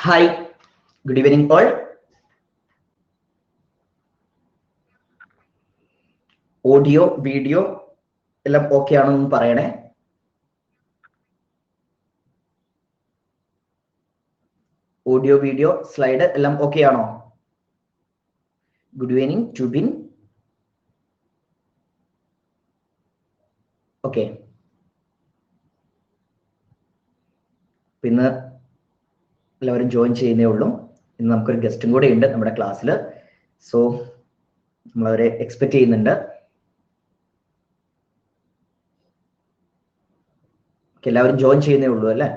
Hi, good evening all. Audio, video എല്ലാം okay ആണെന്ന് പറയണേ. ഓഡിയോ വീഡിയോ സ്ലൈഡ് എല്ലാം ഓക്കെ ആണോ? Good evening Jubin. ഓക്കെ, ഇന്ന് എല്ലാവരും ജോയിൻ ചെയ്യുന്നേ ഉള്ളൂ. ഇന്ന് നമുക്കൊരു ഗസ്റ്റും കൂടെ ഉണ്ട് നമ്മുടെ ക്ലാസ്സിൽ. സോ നമ്മളവരെ എക്സ്പെക്ട് ചെയ്യുന്നുണ്ട്. എല്ലാവരും ജോയിൻ ചെയ്യുന്നേ ഉള്ളൂ അല്ലേ?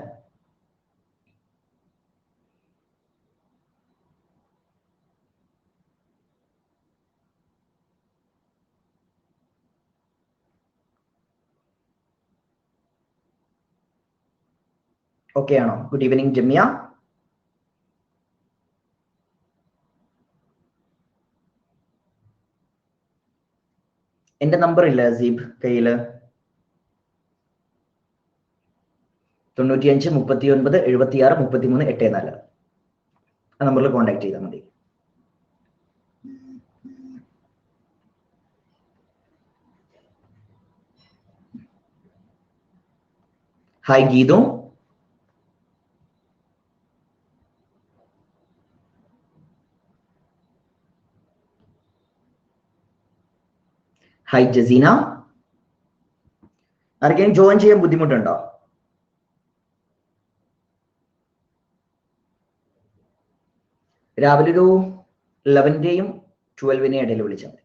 ഓക്കെ ആണോ? Good evening Jamia. എന്റെ നമ്പർ ഇല്ല അസീബ് കയ്യില്. 95 39 76 33 84. ആ നമ്പറിൽ കോൺടാക്ട് ചെയ്താൽ മതി. ഹായ് ഗീതു. ഹായ് ജസീന. ആർക്കെങ്കിലും ജോയിൻ ചെയ്യാൻ ബുദ്ധിമുട്ടുണ്ടോ? രാവിലെ ഒരു 11-ന്റെയും 12-ന്റെയും ഇടയിൽ വിളിച്ചാൽ മതി.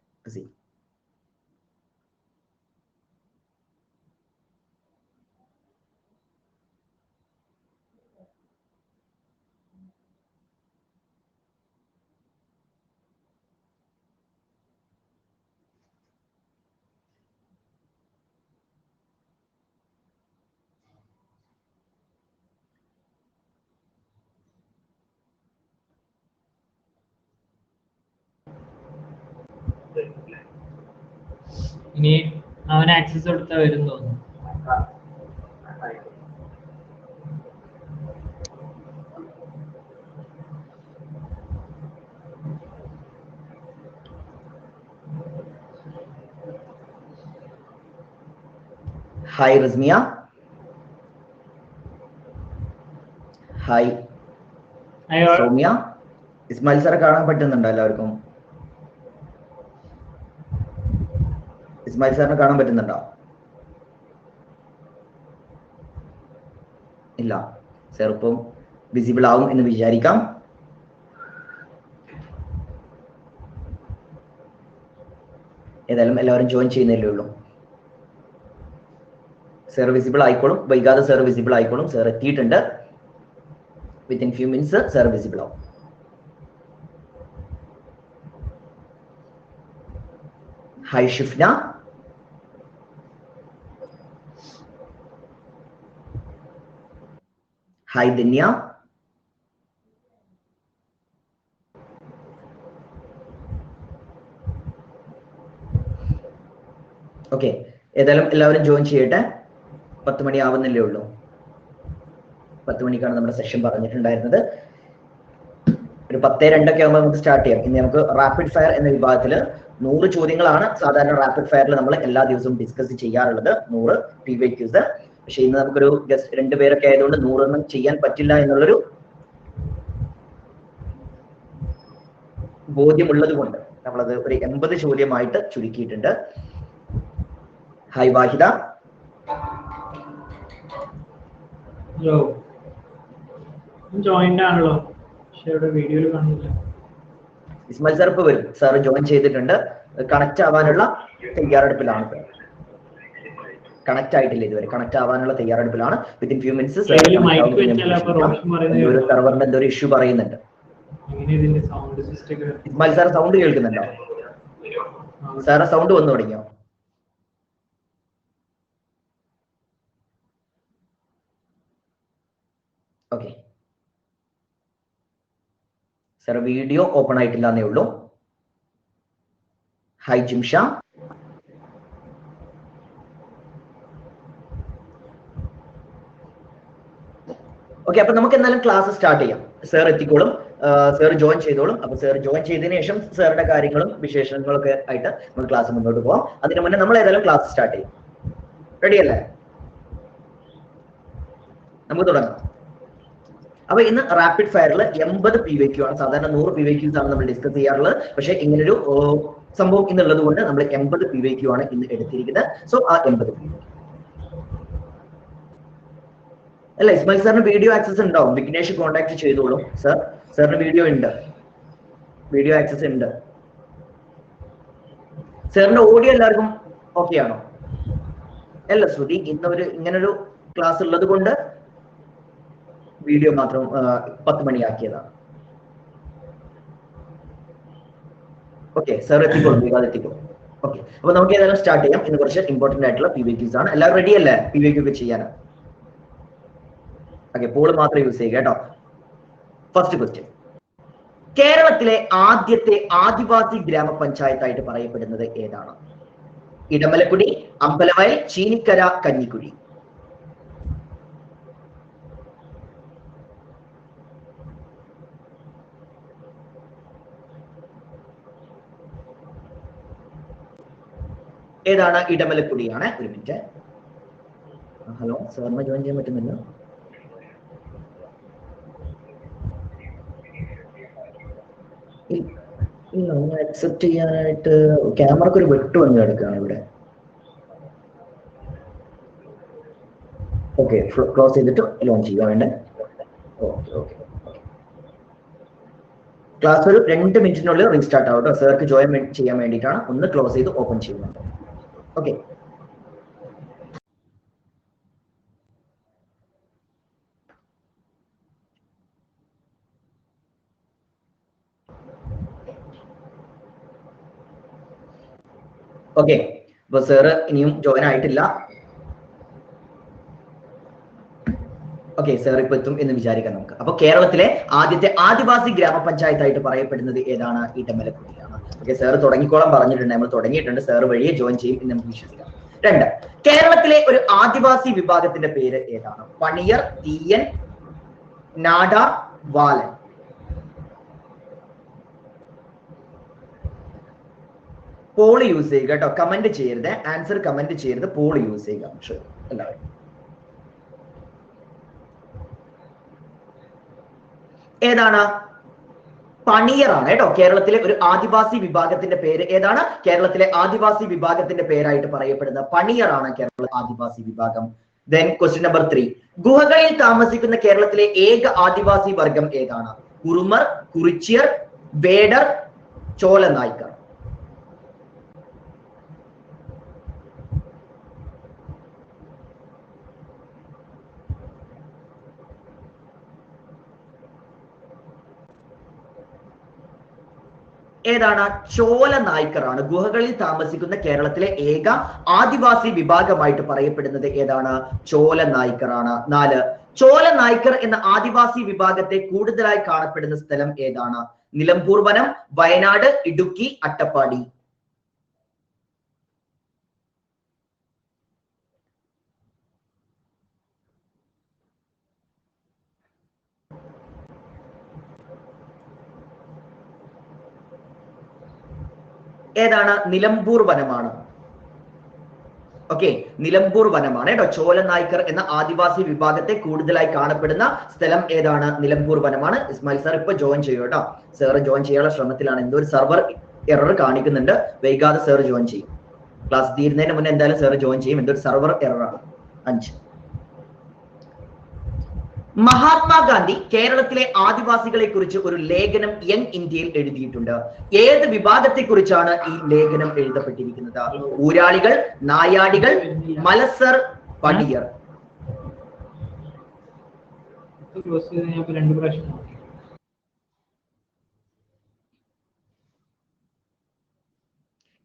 ഇനി അവൻ ആക്സസ് കൊടുത്താൽ വരും തോന്നുന്നു. ഹായ് റസ്മിയ. ഹായ് സൗമ്യ. ഇസ്മായിൽ സാറെ കാണാൻ പറ്റുന്നുണ്ടോ എല്ലാവർക്കും? ഇസ്മായിൽ സാറിനെ കാണാൻ പറ്റുന്നുണ്ടോ? ഇല്ല. സാർ ഇപ്പം വിസിബിൾ ആവും എന്ന് വിചാരിക്കാം. ഏതായാലും എല്ലാവരും ജോയിൻ ചെയ്യുന്നല്ലേ ഉള്ളൂ. സാർ വിസിബിൾ ആയിക്കോളും, വൈകാതെ സാർ വിസിബിൾ ആയിക്കോളും. സാർ എത്തിയിട്ടുണ്ട്. Within few minutes sir visible ആവും. Hi Shifna. Hi Dhanya. Okay, ഏതായാലും എല്ലാവരും ജോയിൻ ചെയ്യട്ടെ. 10 മണി ആവുന്നല്ലേ ഉള്ളൂ. 10 മണിക്കാണ് നമ്മുടെ സെഷൻ പറഞ്ഞിട്ടുണ്ടായിരുന്നത്. ഒരു 10:02 ആകുമ്പോൾ നമുക്ക് സ്റ്റാർട്ട് ചെയ്യാം. ഇനി നമുക്ക് റാപ്പിഡ് ഫയർ എന്ന വിഭാഗത്തിൽ 100 ചോദ്യങ്ങളാണ് സാധാരണ റാപ്പിഡ് ഫയറിൽ നമ്മൾ എല്ലാ ദിവസവും ഡിസ്കസ് ചെയ്യാറുള്ളത്. 100 PYQs. പക്ഷെ ഇന്ന് നമുക്കൊരു ഗസ്റ്റ് 2 പേരൊക്കെ ആയതുകൊണ്ട് 100 ചെയ്യാൻ പറ്റില്ല എന്നുള്ളൊരു ബോധ്യമുള്ളത് കൊണ്ട് നമ്മളത് ഒരു 80 ചോദ്യമായിട്ട് ചുരുക്കിയിട്ടുണ്ട്. ഹായ് വാഹിദ. ഹലോ, ജോയിന്റ് ആണല്ലോ, പക്ഷെ ഇവിടെ വീഡിയോയിൽ കാണില്ല. ഇസ്മായിൽ സാർ ഇപ്പൊ വരും. സാർ ജോയിൻ ചെയ്തിട്ടുണ്ട്. കണക്ട് ആവാനുള്ള തയ്യാറെടുപ്പിലാണ്. കണക്ട് ആയിട്ടില്ല ഇതുവരെ. കണക്ട് ആവാനുള്ള തയ്യാറെടുപ്പിലാണ്. വിത്തിൻ ഫ്യൂ മിനിറ്റ്സ് ഒരു സെർവറിന്റെ എന്തോ ഒരു ഇഷ്യൂ പറയുന്നുണ്ട്. ഇസ്മായിൽ സാർ സൗണ്ട് കേൾക്കുന്നുണ്ടോ? സാറെ സൗണ്ട് വന്നു തുടങ്ങിയോ? ഓക്കെ, സാർ വീഡിയോ ഓപ്പൺ ആയിട്ടില്ല എന്നേ ഉള്ളൂ. ഹായ് ജിംഷ. ഓക്കെ, അപ്പൊ നമുക്ക് എന്നാലും ക്ലാസ് സ്റ്റാർട്ട് ചെയ്യാം. സാർ എത്തിക്കോളും, സാർ ജോയിൻ ചെയ്തോളും. അപ്പൊ സാർ ജോയിൻ ചെയ്തതിനു ശേഷം സാറിന്റെ കാര്യങ്ങളും വിശേഷങ്ങളൊക്കെ ആയിട്ട് നമുക്ക് ക്ലാസ് മുന്നോട്ട് പോകാം. അതിന് മുന്നേ നമ്മൾ ഏതായാലും ക്ലാസ് സ്റ്റാർട്ട് ചെയ്യും. റെഡി അല്ലേ? നമുക്ക് തുടങ്ങാം. അപ്പൊ ഇന്ന് റാപ്പിഡ് ഫയറിൽ 80 PVQ ആണ്. സാധാരണ 100 PVQs ആണ് നമ്മൾ ഡിസ്കസ് ചെയ്യാറുള്ളത്. പക്ഷെ ഇങ്ങനൊരു സംഭവം ഇന്നുള്ളത് കൊണ്ട് നമ്മൾ 80 PVQ ആണ് ഇന്ന് എടുത്തിരിക്കുന്നത്. സോ ആ 80 PVQ അല്ല, ഇസ്മായിൽ സാറിന് വീഡിയോ ആക്സസ് ഉണ്ടാവും. വിഘ്നേഷ് കോൺടാക്ട് ചെയ്തോളൂ. സാറിന് വീഡിയോ ഉണ്ട്, വീഡിയോ ആക്സസ് ഉണ്ട്. സാറിന്റെ ഓഡിയോ എല്ലാവർക്കും ഓക്കെ ആണോ? അല്ല ശ്രുതി, ഇന്നൊരു ഇങ്ങനൊരു ക്ലാസ് ഉള്ളത് കൊണ്ട് വീഡിയോ മാത്രം 10 മണിയാക്കിയതാണ്. ഓക്കെ, സാർ എത്തിക്കോളും, വികാതെ എത്തിക്കോളും. ഓക്കെ, അപ്പൊ നമുക്ക് ഏതായാലും സ്റ്റാർട്ട് ചെയ്യാം. ഇന്ന് കുറച്ച് ഇമ്പോർട്ടന്റ് ആയിട്ടുള്ള PVQs ആണ്. എല്ലാവരും റെഡി അല്ലേ PVQ ഒക്കെ ചെയ്യാനാണ്? ഓക്കെ, പോള് മാത്രം യൂസ് ചെയ്യുക കേട്ടോ. ഫസ്റ്റ് ക്വസ്റ്റ്യൻ, കേരളത്തിലെ ആദ്യത്തെ ആദിവാസി ഗ്രാമപഞ്ചായത്തായിട്ട് പറയപ്പെടുന്നത് ഏതാണ്? ഇടമലക്കുടി, അമ്പലവയൽ, ചീനിക്കര, കഞ്ഞിക്കുഴി. ഏതാണ്? ഇടമലക്കുടിയാണ്. ഒരു മിനിറ്റ്. ഹലോ, സാറിന് ജോയിൻ ചെയ്യാൻ പറ്റുന്നില്ല? ഇല്ല, ഒന്ന് അക്സെപ്റ്റ് ചെയ്യാനായിട്ട് ക്യാമറക്ക് ഒരു വെട്ട് വന്ന് കിടക്കുകയാണ് ഇവിടെ. ഓക്കെ, ക്ലോസ് ചെയ്തിട്ട് ലോഞ്ച് ചെയ്യുക വേണ്ടേ? ഓക്കെ ഓക്കെ, ക്ലാസ് ഒരു 2 മിനിറ്റിനുള്ളിൽ റീസ്റ്റാർട്ട് ആവട്ടോ. സാർക്ക് ജോയിൻ ചെയ്യാൻ വേണ്ടിയിട്ടാണ്. ഒന്ന് ക്ലോസ് ചെയ്ത് ഓപ്പൺ ചെയ്യുന്നുണ്ട്. Okay, okay. അപ്പൊ സാറ് ഇനിയും ജോയിൻ ആയിട്ടില്ല. ഓക്കെ, സാർ ഇപ്പൊ എത്തും എന്ന് വിചാരിക്കാം നമുക്ക്. അപ്പൊ കേരളത്തിലെ ആദ്യത്തെ ആദിവാസി ഗ്രാമപഞ്ചായത്തായിട്ട് പറയപ്പെടുന്നത് ഏതാണ്? ഇടമലക്കുടിയാണ്. ഓക്കെ, സാർ തുടങ്ങിക്കോളം പറഞ്ഞിട്ടുണ്ട്, നമ്മൾ തുടങ്ങിയിട്ടുണ്ട്. സാർ വഴിയെ ജോയിൻ ചെയ്യും എന്ന് നമുക്ക് വിശ്വസിക്കാം. 2, കേരളത്തിലെ ഒരു ആദിവാസി വിഭാഗത്തിന്റെ പേര് ഏതാണ്? പണിയർ, തീയൻ, നാടാർ, വാലൻ. പോള് യൂസ് ചെയ്യുക കേട്ടോ, കമന്റ് ചെയ്യരുത്. ആൻസർ കമന്റ് ചെയ്യരുത്, പോള് യൂസ് ചെയ്യുക എല്ലാവരും. ഏതാണ്? പണിയറാണ് കേട്ടോ. കേരളത്തിലെ ഒരു ആദിവാസി വിഭാഗത്തിന്റെ പേര് ഏതാണ്? കേരളത്തിലെ ആദിവാസി വിഭാഗത്തിന്റെ പേരായിട്ട് പറയപ്പെടുന്ന പണിയറാണ് കേരള ആദിവാസി വിഭാഗം. ദെൻ ക്വസ്റ്റ്യൻ നമ്പർ 3, ഗുഹകളിൽ താമസിക്കുന്ന കേരളത്തിലെ ഏക ആദിവാസി വർഗം ഏതാണ്? കുറുമർ, കുറിച്യർ, വേടർ, ചോല നായ്ക്കർ. ഏതാണ്? ചോല നായ്ക്കറാണ്. ഗുഹകളിൽ താമസിക്കുന്ന കേരളത്തിലെ ഏക ആദിവാസി വിഭാഗമായിട്ട് പറയപ്പെടുന്നത് ഏതാണ്? ചോല നായ്ക്കറാണ്. 4, ചോല നായ്ക്കർ എന്ന ആദിവാസി വിഭാഗത്തെ കൂടുതലായി കാണപ്പെടുന്ന സ്ഥലം ഏതാണ്? നിലമ്പൂർ വനം, വയനാട്, ഇടുക്കി, അട്ടപ്പാടി. ഏതാണ്? നിലമ്പൂർ വനമാണ്. ഓക്കെ, നിലമ്പൂർ വനമാണ് കേട്ടോ. ചോല നായ്ക്കർ എന്ന ആദിവാസി വിഭാഗത്തെ കൂടുതലായി കാണപ്പെടുന്ന സ്ഥലം ഏതാണ്? നിലമ്പൂർ വനമാണ്. ഇസ്മായിൽ സാർ ഇപ്പൊ ജോയിൻ ചെയ്യും കേട്ടോ. സാർ ജോയിൻ ചെയ്യാനുള്ള ശ്രമത്തിലാണ്. എന്തോ ഒരു സർവർ എറർ കാണിക്കുന്നുണ്ട്. വൈകാതെ സാർ ജോയിൻ ചെയ്യും. ക്ലാസ് തീരുന്നതിന് മുന്നേ എന്തായാലും സാർ ജോയിൻ ചെയ്യും. എന്തോ ഒരു സർവർ എററാണ്. 5, മഹാത്മാഗാന്ധി കേരളത്തിലെ ആദിവാസികളെ കുറിച്ച് ഒരു ലേഖനം യങ് ഇന്ത്യയിൽ എഴുതിയിട്ടുണ്ട്. ഏത് വിഭാഗത്തെ കുറിച്ചാണ് ഈ ലേഖനം എഴുതപ്പെട്ടിരിക്കുന്നത്? ഊരാളികൾ, നായാടികൾ, മലസർ, പടിയർ.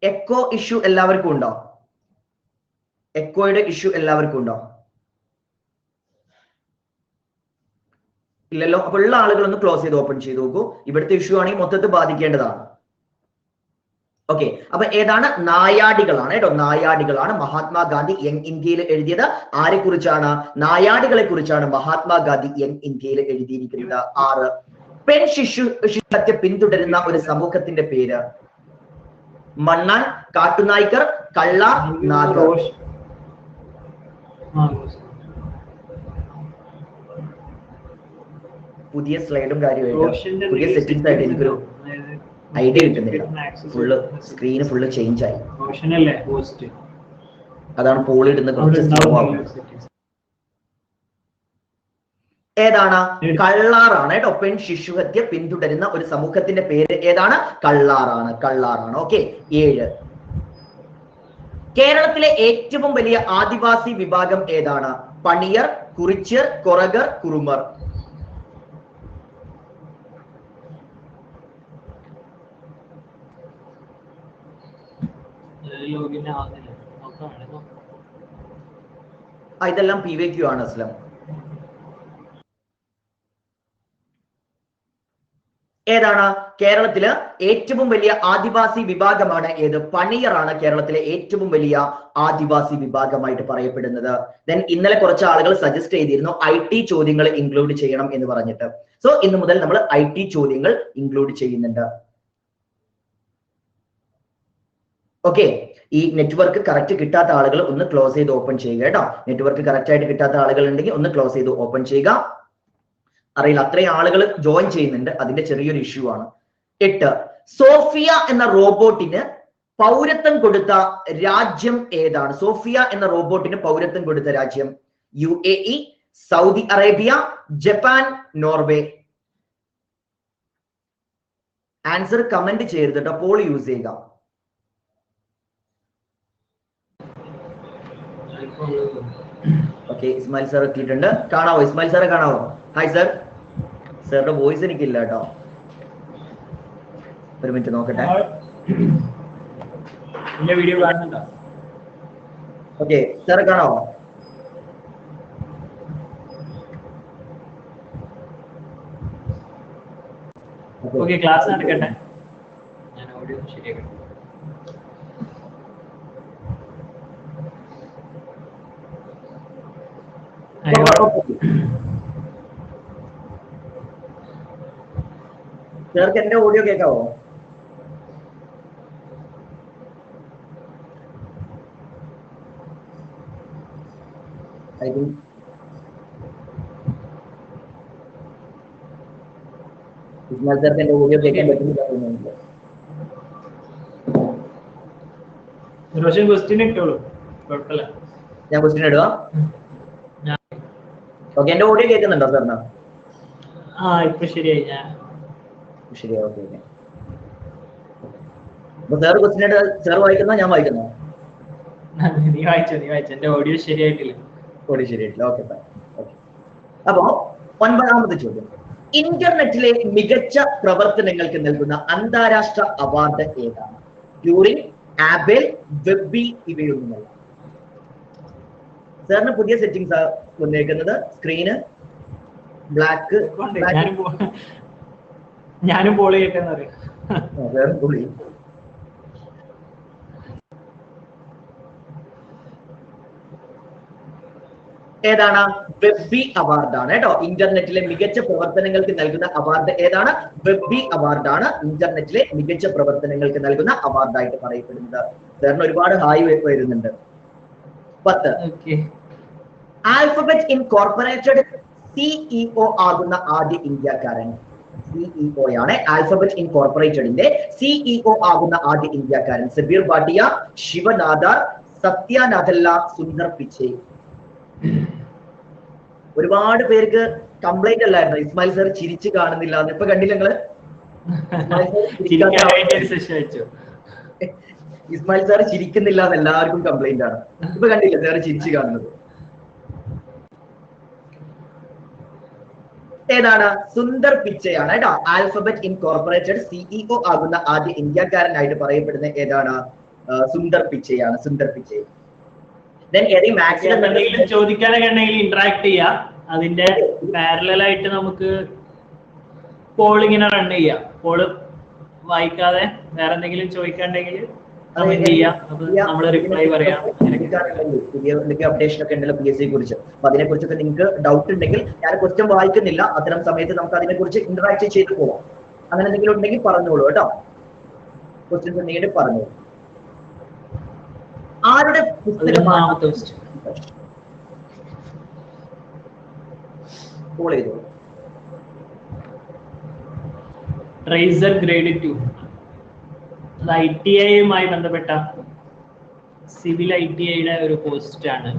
എക്കോ ഇഷ്യൂ എല്ലാവർക്കും ഉണ്ടോ? എക്കോയുടെ ഇഷ്യൂ എല്ലാവർക്കും ഉണ്ടോ? ഇല്ലല്ലോ. അപ്പൊ ഉള്ള ആളുകൾ ഒന്ന് ക്ലോസ് ചെയ്ത് ഓപ്പൺ ചെയ്ത് നോക്കൂ. ഇവിടുത്തെ ഇഷ്യൂ ആണെങ്കിൽ മൊത്തത്തിൽ ബാധിക്കേണ്ടതാണ്. ഓക്കെ, അപ്പൊ ഏതാണ്? നായാടികളാണ് കേട്ടോ, നായാടികളാണ് മഹാത്മാഗാന്ധി യങ് ഇന്ത്യയിൽ എഴുതിയത്. ആരെ കുറിച്ചാണ്? നായാടികളെ കുറിച്ചാണ് മഹാത്മാഗാന്ധി യങ് ഇന്ത്യയിൽ എഴുതിയിരിക്കുന്നത്. 6 പെൺ ശിശുഹത്യ പിന്തുടരുന്ന ഒരു സമൂഹത്തിന്റെ പേര്? മണ്ണാൻ, കാട്ടുനായ്ക്കർ, കള്ളാർ, നാഗർ. പുതിയ സ്ലൈഡും കാര്യമായിട്ട് പുതിയ സെറ്റിംഗ്സ് ആയിട്ട് എനിക്കൊരു ഐഡിയ കിട്ടുന്നില്ല. സ്ക്രീന് ഫുള്ള് ചേഞ്ച് ആയി. അതാണ് പോളി ഇടുന്ന കുറച്ച് സ്ലോ ആകുന്നത്. ഏതാണ്? കള്ളാറാണ് കേട്ടോ. പെൺ ശിശുഹത്യ പിന്തുടരുന്ന ഒരു സമൂഹത്തിന്റെ പേര് ഏതാണ്? കള്ളാറാണ്, കള്ളാറാണ്. ഓക്കെ. 7 കേരളത്തിലെ ഏറ്റവും വലിയ ആദിവാസി വിഭാഗം ഏതാണ്? പണിയർ, കുറിച്യർ, കൊറഗർ, കുറുമർ. ഇതെല്ലാം PVQ ആണ് അസ്ലം. ഏതാണ്? കേരളത്തില് ഏറ്റവും വലിയ ആദിവാസി വിഭാഗമാണ് ഏത്? പണിയറാണ് കേരളത്തിലെ ഏറ്റവും വലിയ ആദിവാസി വിഭാഗമായിട്ട് പറയപ്പെടുന്നത്. ദെൻ ഇന്നലെ കുറച്ച് ആളുകൾ സജസ്റ്റ് ചെയ്തിരുന്നു IT ചോദ്യങ്ങൾ ഇൻക്ലൂഡ് ചെയ്യണം എന്ന് പറഞ്ഞിട്ട്. സോ ഇന്ന് മുതൽ നമ്മൾ IT ചോദ്യങ്ങൾ ഇൻക്ലൂഡ് ചെയ്യുന്നുണ്ട്. ഓക്കെ, ഈ നെറ്റ്വർക്ക് കറക്റ്റ് കിട്ടാത്ത ആളുകൾ ഒന്ന് ക്ലോസ് ചെയ്ത് ഓപ്പൺ ചെയ്യുക കേട്ടോ. നെറ്റ്വർക്ക് കറക്റ്റ് ആയിട്ട് കിട്ടാത്ത ആളുകൾ ഉണ്ടെങ്കിൽ ഒന്ന് ക്ലോസ് ചെയ്ത് ഓപ്പൺ ചെയ്യുക. അറിയില്ല, അത്രയും ആളുകൾ ജോയിൻ ചെയ്യുന്നുണ്ട്, അതിന്റെ ചെറിയൊരു ഇഷ്യൂ ആണ്. 8 സോഫിയ എന്ന റോബോട്ടിന് പൗരത്വം കൊടുത്ത രാജ്യം ഏതാണ്? സോഫിയ എന്ന റോബോട്ടിന് പൗരത്വം കൊടുത്ത രാജ്യം? UAE, Saudi Arabia, Japan, Norway. Answer comment ചെയ്യരുത് കേട്ടോ, പോൾ യൂസ് ചെയ്യുക. ഓക്കെ, ഇസ്മായിൽ സാർ എത്തിയിട്ടുണ്ട്. കാണാവോ? ഇസ്മായിൽ സാറെ കാണാവോ? Hi sir. സാറിന്റെ വോയിസ് എനിക്കില്ല കേട്ടോ. ഒരു മിനിറ്റ് നോക്കട്ടെ. വീഡിയോ കാണുന്നുണ്ടോ? ഓക്കെ, സാറെ കാണാവോ? ഓക്കെ, ക്ലാസ് നടക്കട്ടെ. ഞാൻ ഓഡിയോ ശരിയാക്കട്ടെ. സാർക്ക് എന്റെ ഓഡിയോ കേൾക്കാവോ? സാർക്ക് എന്റെ ഓഡിയോ കേൾക്കാൻ പറ്റുന്നില്ല. ക്വസ്റ്റ്യൻ ഇട്ടോളൂ, കുഴപ്പമില്ല. ഞാൻ ക്വസ്റ്റ്യൻ ഇടുക. ഓക്കെ, എന്റെ ഓഡിയോ കേൾക്കുന്നുണ്ടോ സാറിന്? ഇപ്പൊ ശരിയായി. ശരിയാ. Okay okay. അപ്പൊ സാർ ക്വസ്റ്റ്യൻ സാർ വായിക്കുന്നോ ഞാൻ വായിക്കുന്നോ? നീ വായിച്ചോ. എന്റെ ഓഡിയോ ശരിയായിട്ടില്ല. ഓഡിയോ ശരിയായിട്ടില്ല. Okay okay. അപ്പോ 9ാമത്തെ ചോദ്യം, ഇന്റർനെറ്റിലെ മികച്ച പ്രവർത്തനങ്ങൾക്ക് നൽകുന്ന അന്താരാഷ്ട്ര അവാർഡ് ഏതാണ്? ട്യൂറിംഗ്, ആബേൽ, വെബി ഇവയൊന്നുമല്ല. സാറിന് പുതിയ സെറ്റിംഗ്സ് വന്നേക്കുന്നത്. Screen black. ഞാനും പോൾ ചെയ്യട്ടെന്ന് അറിയാം. ഏതാണ്? വെബി അവാർഡാണ് കേട്ടോ. ഇന്റർനെറ്റിലെ മികച്ച പ്രവർത്തനങ്ങൾക്ക് നൽകുന്ന അവാർഡ് ഏതാണ്? വെബി അവാർഡാണ് ഇന്റർനെറ്റിലെ മികച്ച പ്രവർത്തനങ്ങൾക്ക് നൽകുന്ന അവാർഡായിട്ട് പറയപ്പെടുന്നത്. സാറിന് ഒരുപാട് ഹായ് വരുന്നുണ്ട്. 10 ആൽഫബറ്റ് ഇൻകോർപ്പറേറ്റഡ് CEO ആകുന്ന ആദ്യ ഇന്ത്യക്കാരൻ? CEO ആണ്. ആൽഫബറ്റ് ഇൻകോർപ്പറേറ്റഡിന്റെ CEO ആകുന്ന ആദ്യ ഇന്ത്യക്കാരൻ? സബീർ ഭാട്ടിയ, ശിവനാദാർ, സത്യാനാഥല്ല, സുന്ദർ പിച്ചൈ. ഒരുപാട് പേർക്ക് കംപ്ലൈന്റ് അല്ലായിരുന്നു ഇസ്മായിൽ സാർ ചിരിച്ചു കാണുന്നില്ല എന്ന്. ഇപ്പൊ കണ്ടില്ല നിങ്ങള്? ഇസ്മായിൽ സാർ ചിരിക്കുന്നില്ല എന്ന് എല്ലാവർക്കും കംപ്ലൈന്റ് ആണ്. ഇപ്പൊ കണ്ടില്ല സാർ ചിരിച്ചു കാണുന്നത്? ഏതാണ്? സുന്ദർ പിച്ചയാണ് കേട്ടോ. ആൽഫബറ്റ് ഇൻകോർപ്പറേറ്റഡ് CEO ആകുന്ന ആദ്യ ഇന്ത്യക്കാരനായിട്ട് പറയപ്പെടുന്ന ഏതാണ്? സുന്ദർ പിച്ചയാണ്. സുന്ദർ പിച്ചൈ. ചോദിക്കാനൊക്കെ ഉണ്ടെങ്കിൽ ഇന്ററാക്ട് ചെയ്യാം. അതിന്റെ പാരലൽ ആയിട്ട് നമുക്ക് പോൾ ഇങ്ങനെ റൺ ചെയ്യാം. പോള് വായിക്കാതെ വേറെ എന്തെങ്കിലും ചോദിക്കാണ്ടെങ്കിൽ കമന്റ് ചെയ്യാം, അത് നമ്മൾ റിപ്ലൈ പറയാം. പുതിയ എന്തൊക്കെ അപ്ഡേഷൻ ഒക്കെ ഉണ്ടല്ലോ PSC കുറിച്ച്. അപ്പൊ അതിനെ കുറിച്ചൊക്കെ നിങ്ങൾക്ക് ഡൗട്ട് ഉണ്ടെങ്കിൽ ഞാൻ ക്വസ്റ്റ്യൻ വായിക്കുന്നില്ല, അത്തരം സമയത്ത് നമുക്ക് അതിനെ കുറിച്ച് ഇന്ററാക്ട് ചെയ്ത് പോവാം. അങ്ങനെ എന്തെങ്കിലും ഉണ്ടെങ്കിൽ പറഞ്ഞോളൂ കേട്ടോ. ക്വസ്റ്റ്യൻസ് ഉണ്ടെങ്കിൽ പറഞ്ഞോളൂ. ആരുടെ പുസ്തകമാണ് കോൾ ചെയ്തോളൂ? ട്രേസർ ഗ്രേഡ് 2 അത് ITI-യുമായി ബന്ധപ്പെട്ട സിവിൽ ITI-യുടെ ഒരു പോസ്റ്റ് ആണ്.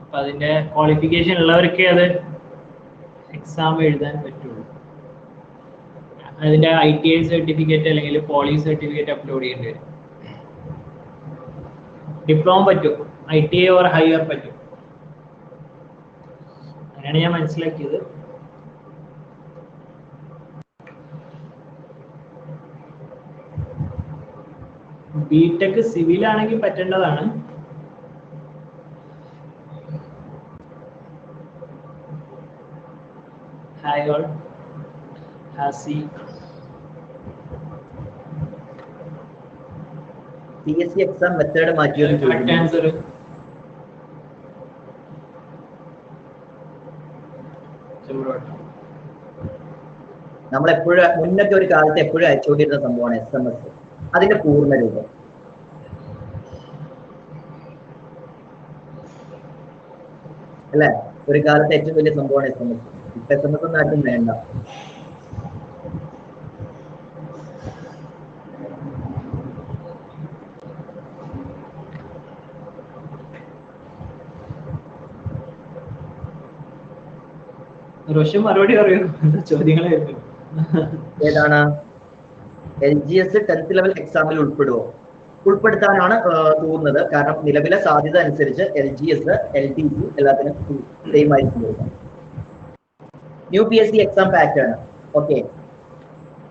അപ്പൊ അതിന്റെ ക്വാളിഫിക്കേഷൻ ഉള്ളവർക്കേ അത് എക്സാം എഴുതാൻ പറ്റുള്ളൂ. അതിന്റെ ITI സർട്ടിഫിക്കറ്റ് അല്ലെങ്കിൽ പോളി സർട്ടിഫിക്കറ്റ് അപ്ലോഡ് ചെയ്യേണ്ടി വരും. ഡിപ്ലോമ പറ്റും, ITI ഓർ ഹയർ പറ്റും. അങ്ങനെയാണ് ഞാൻ മനസ്സിലാക്കിയത്. ബിടെക് സിവിൽ ആണെങ്കിൽ പറ്റേണ്ടതാണ്. Hi all, Hasi. PSC exam method മാറ്റിയോ? ആൻസർ നമ്മളെപ്പോഴും മുന്നത്തെ ഒരു കാലത്ത് എപ്പോഴും അയച്ചുകൊണ്ടിരുന്ന സംഭവമാണ് SMS. അതിന്റെ പൂർണ്ണ രൂപം അല്ലെ? ഒരു കാലത്ത് ഏറ്റവും വലിയ സംഭവമാണ് SMS. ഇപ്പൊ SMS ഒന്നും ആർക്കും വേണ്ട. റോഷൻ മറുപടി പറയൂ, ചോദ്യങ്ങളായിരുന്നു. ഏതാണ്? LGS 10th ലെവൽ എക്സാമിൽ ഉൾപ്പെടുവോ? ഉൾപ്പെടുത്താനാണ് തോന്നുന്നത്. കാരണം നിലവിലെ സാധ്യത അനുസരിച്ച് LGS, LTC എല്ലാത്തിനും സെയിം ആയിരിക്കും. New PSC exam pattern. Okay,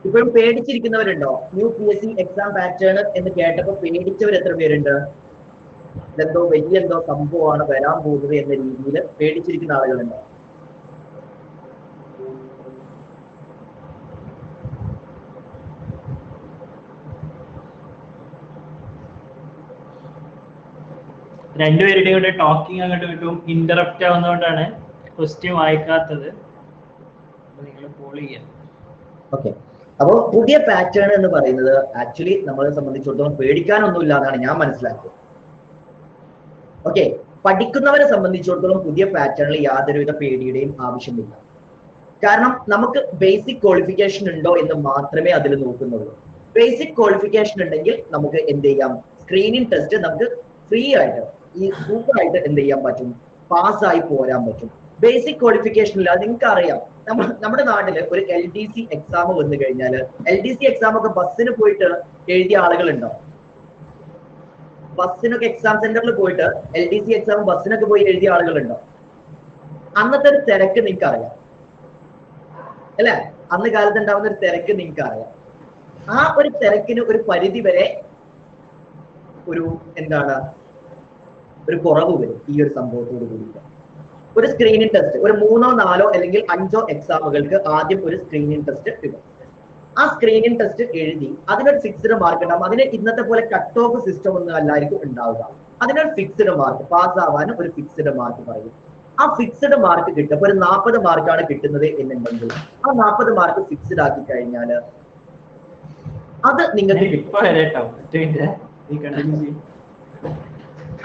ഇപ്പോഴും പേടിച്ചിരിക്കുന്നവരുണ്ടോ? ന്യൂ PSC എക്സാം പാറ്റേൺ എന്ന് കേട്ടപ്പോൾ പേടിച്ചവർ എത്ര പേരുണ്ട്? ഇതെന്തോ വലിയ എന്തോ സംഭവമാണ് വരാൻ പോകുന്നത് എന്ന രീതിയിൽ പേടിച്ചിരിക്കുന്ന ആളുകളുണ്ടോ? രണ്ടുപേരുടെയും കൂടെ ടോക്കിംഗ് അങ്ങോട്ട് കിട്ടും ഇന്ററപ്റ്റ് ആവുന്നതുകൊണ്ടാണ് ക്വസ്റ്റ്യൻ വായിക്കാത്തത്. നിങ്ങൾ കോൾ ചെയ്യാം. ഓക്കെ, അപ്പോൾ പുതിയ പാറ്റേൺ എന്ന് പറയുന്നത് ആക്ച്വലി നമ്മളെ സംബന്ധിച്ചിടത്തോളം പേടിക്കാനൊന്നുമില്ല എന്നാണ് ഞാൻ മനസ്സിലാക്കിയത്. ഓക്കെ, പഠിക്കുന്നവരെ സംബന്ധിച്ചിടത്തോളം പുതിയ പാറ്റേണിൽ യാതൊരുവിധ പേടിയുടെയും ആവശ്യമില്ല. കാരണം നമുക്ക് ബേസിക് ക്വാളിഫിക്കേഷൻ ഉണ്ടോ എന്ന് മാത്രമേ അതിൽ നോക്കുന്നുള്ളൂ. ബേസിക് ക്വാളിഫിക്കേഷൻ ഉണ്ടെങ്കിൽ നമുക്ക് എന്ത് ചെയ്യാം? സ്ക്രീനിങ് ടെസ്റ്റ് നമുക്ക് ഫ്രീ ആയിട്ട് ഈ സൂപ്പറായിട്ട് എന്ത് ചെയ്യാൻ പറ്റും? പാസ്സായി പോരാൻ പറ്റും. ബേസിക് ക്വാളിഫിക്കേഷൻ ഇല്ല. നിങ്ങൾക്ക് അറിയാം, നമ്മുടെ നാട്ടില് ഒരു LDC എക്സാം വന്നു കഴിഞ്ഞാൽ LDC എക്സാം ഒക്കെ ബസ്സിന് പോയിട്ട് എഴുതിയ ആളുകളുണ്ടോ? ബസ്സിനൊക്കെ എക്സാം സെന്ററിൽ പോയിട്ട് LDC എക്സാം ബസ്സിനൊക്കെ പോയി എഴുതിയ ആളുകളുണ്ടോ? അന്നത്തെ ഒരു തിരക്ക് നിങ്ങൾക്ക് അറിയാം അല്ലെ? അന്ന് കാലത്ത് ഉണ്ടാവുന്ന ഒരു തിരക്ക് നിങ്ങൾക്ക് അറിയാം. ആ ഒരു തിരക്കിന് ഒരു പരിധി വരെ ഒരു എന്താണ് ഒരു കുറവ് വരും ഈ ഒരു സംഭവത്തോട് കൂടിയിട്ട്. ഒരു സ്ക്രീനിങ് ടെസ്റ്റ്, ഒരു 3 or 4 അല്ലെങ്കിൽ 5 എക്സാമുകൾക്ക് ആദ്യം ഒരു സ്ക്രീനിങ് ടെസ്റ്റ് ഇടും. ആ സ്ക്രീനിങ് ടെസ്റ്റ് എഴുതി അതിനൊരു ഫിക്സ്ഡ് മാർക്ക് ഉണ്ടാവും. അതിന് ഇന്നത്തെ പോലെ കട്ട് ഓഫ് സിസ്റ്റം ഒന്നും അല്ലായിരിക്കും ഉണ്ടാവുക. അതിനൊരു ഫിക്സ്ഡ് മാർക്ക്, പാസ് ആവാനും ഒരു ഫിക്സ്ഡ് മാർക്ക് പറയും. ആ ഫിക്സ്ഡ് മാർക്ക് കിട്ടും. ഒരു 40 മാർക്കാണ് കിട്ടുന്നത് എന്നുണ്ടെങ്കിൽ ആ 40 മാർക്ക് ഫിക്സ്ഡ് ആക്കി കഴിഞ്ഞാൽ അത് നിങ്ങൾക്ക് കിട്ടും.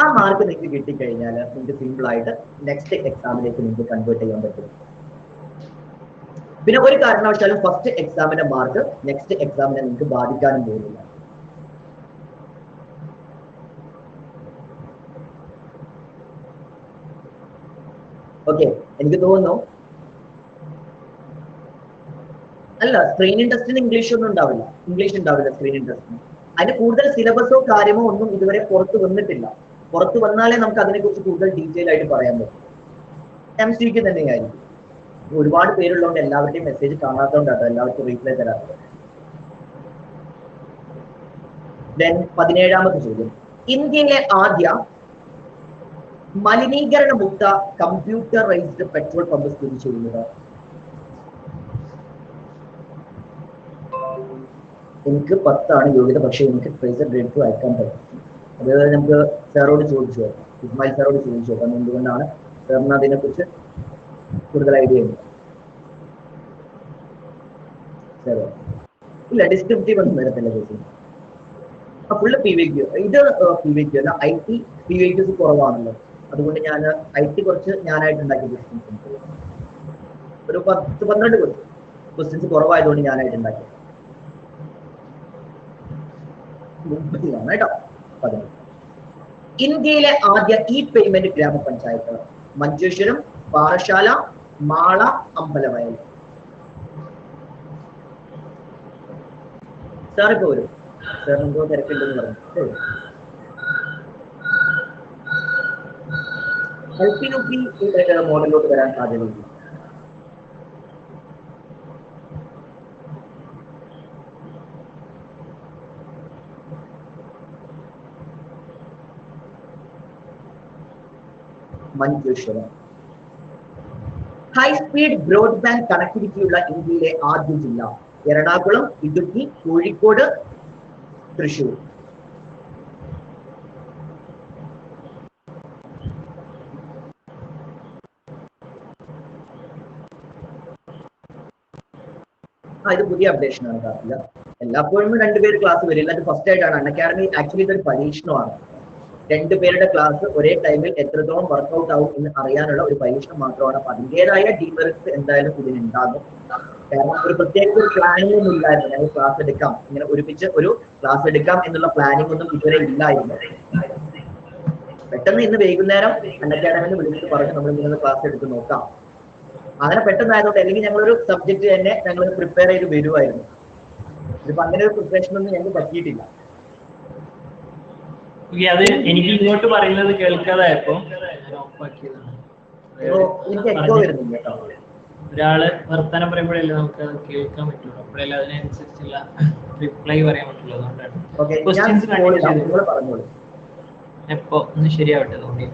ആ മാർക്ക് നിങ്ങൾക്ക് കിട്ടിക്കഴിഞ്ഞാൽ നിങ്ങൾക്ക് സിമ്പിൾ ആയിട്ട് നെക്സ്റ്റ് എക്സാമിലേക്ക് നിങ്ങൾക്ക് കൺവേർട്ട് ചെയ്യാൻ പറ്റും. പിന്നെ ഒരു കാരണവശാലും ഫസ്റ്റ് എക്സാമിന്റെ മാർക്ക് നെക്സ്റ്റ് എക്സാമിനെ നിങ്ങൾക്ക് ബാധിക്കാനും പോകുന്നില്ല. ഓക്കെ, എനിക്ക് തോന്നുന്നു അല്ല, സ്ക്രീനിങ് ടെസ്റ്റിന് ഇംഗ്ലീഷ് ഒന്നും ഉണ്ടാവില്ല. ഇംഗ്ലീഷ് ഉണ്ടാവില്ല സ്ക്രീനിങ് ടെസ്റ്റിന്. അതിന് കൂടുതൽ സിലബസോ കാര്യമോ ഒന്നും ഇതുവരെ പുറത്ത് വന്നിട്ടില്ല. പുറത്ത് വന്നാലേ നമുക്ക് അതിനെക്കുറിച്ച് കൂടുതൽ ഡീറ്റെയിൽ ആയിട്ട് പറയാൻ പറ്റും. MCQ തന്നെയായിരിക്കും. ഒരുപാട് പേരുള്ളതുകൊണ്ട് എല്ലാവരുടെയും മെസ്സേജ് കാണാത്തതുകൊണ്ടാണ് എല്ലാവർക്കും റീപ്ലൈ തരാത്തത്. ദെൻ 17ാമത്തെ ചോദ്യം, ഇന്ത്യയിലെ ആദ്യ മലിനീകരണ മുക്ത കമ്പ്യൂട്ടറൈസ്ഡ് പെട്രോൾ പമ്പ് സ്ഥിതി ചെയ്യുന്നത്? എനിക്ക് 10 യോഗ്യത, പക്ഷേ എനിക്ക് ട്രേസർ ഗ്രേഡ് അയക്കാൻ പറ്റും. അത് നമുക്ക് സാറോട് ചോദിച്ചു നോക്കാം, ഇസ്മായിൽ സാറോട് ചോദിച്ചു നോക്കാം എന്തുകൊണ്ടാണ് സാറിന് അതിനെക്കുറിച്ച് കൂടുതൽ ഐഡിയ ഉണ്ട്. സാറോ ഇല്ല, ഡിസ്ക്രിപ്റ്റീവ് ഒന്നും വരത്തില്ല ചേച്ചി. Full PVQ. ഇത് PVQ അല്ല, IT PVQs കുറവാണല്ലോ, അതുകൊണ്ട് ഞാൻ IT കുറച്ച് ഞാനായിട്ട് ഉണ്ടാക്കിയ ക്വസ്റ്റ്യൻസ് ഒരു 10-12 ക്വസ്റ്റ്യൻസ് കുറവായതുകൊണ്ട് ഞാനായിട്ട് ഉണ്ടാക്കി കേട്ടോ. 18. ഇന്ത്യയിലെ ആദ്യ പേയ്മെന്റ് ഗ്രാമപഞ്ചായത്ത് മഞ്ചേശ്വരം, പാറശാല, മാള, അമ്പലവയൽ. സാറിപ്പോ വരും, സാറിന് എന്തോ തിരക്കുണ്ടെന്ന് പറഞ്ഞു. LP മോഡലിലോട്ട് വരാൻ സാധ്യതയില്ല. മഞ്ചേശ്വരം. ഹൈസ്പീഡ് ബ്രോഡ്ബാൻഡ് കണക്ടിവിറ്റിയുള്ള ഇന്ത്യയിലെ ആദ്യ ജില്ല എറണാകുളം, ഇടുക്കി, കോഴിക്കോട്, തൃശൂർ. ഇത് പുതിയ അപ്ഡേഷൻ ആണ് കാണില്ല. എല്ലാപ്പോഴും 2 പേര് ക്ലാസ് വരില്ല, അത് ഫസ്റ്റ് ആയിട്ടാണ്. അൺഅക്കാഡമി ആക്ച്വലി ഇതൊരു പരീക്ഷണമാണ്. 2 പേരുടെ ക്ലാസ് ഒരേ ടൈമിൽ എത്രത്തോളം വർക്ക്ഔട്ട് ആവും എന്ന് അറിയാനുള്ള ഒരു പരീക്ഷണം മാത്രമാണ്. അപ്പൊ അതിൻ്റെതായ ഡീമെറിറ്റ്സ് എന്തായാലും ഇതിനുണ്ടാകും. കാരണം ഒരു പ്രത്യേക ഒരു പ്ലാനിംഗ് ഒന്നും ഇല്ലായിരുന്നു, ഞങ്ങൾ ക്ലാസ് എടുക്കാം, ഇങ്ങനെ ഒരുമിച്ച് ഒരു ക്ലാസ് എടുക്കാം എന്നുള്ള പ്ലാനിംഗ് ഒന്നും ഇതുവരെ ഇല്ലായിരുന്നു. പെട്ടെന്ന് ഇന്ന് വൈകുന്നേരം അൺഅക്കാഡമിന്ന് വിളിച്ചിട്ട് പറഞ്ഞു നമ്മൾ ഇങ്ങനെ ക്ലാസ് എടുത്ത് നോക്കാം. അങ്ങനെ പെട്ടെന്നായതുകൊണ്ട്, അല്ലെങ്കിൽ ഞങ്ങളൊരു സബ്ജക്ട് തന്നെ ഞങ്ങൾ പ്രിപ്പയർ ചെയ്ത് വരുമായിരുന്നു. ഇതിപ്പോ അങ്ങനെ ഒരു പ്രിപ്പറേഷൻ ഒന്നും ഞങ്ങൾക്ക് പറ്റിയിട്ടില്ല. അത് എനിക്ക് ഇങ്ങോട്ട് പറയുന്നത് കേൾക്കാതായപ്പോ ഒരാള് വർത്താനം പറയുമ്പോഴല്ലേ നമുക്ക് അത് കേൾക്കാൻ പറ്റുള്ളൂ, അപ്പോഴല്ലേ അതിനനുസരിച്ചുള്ള റിപ്ലൈ പറയാൻ പറ്റുള്ളൂ. അതുകൊണ്ടാണ് എപ്പോ ഒന്ന് ശരിയാവട്ടെ. തോന്നി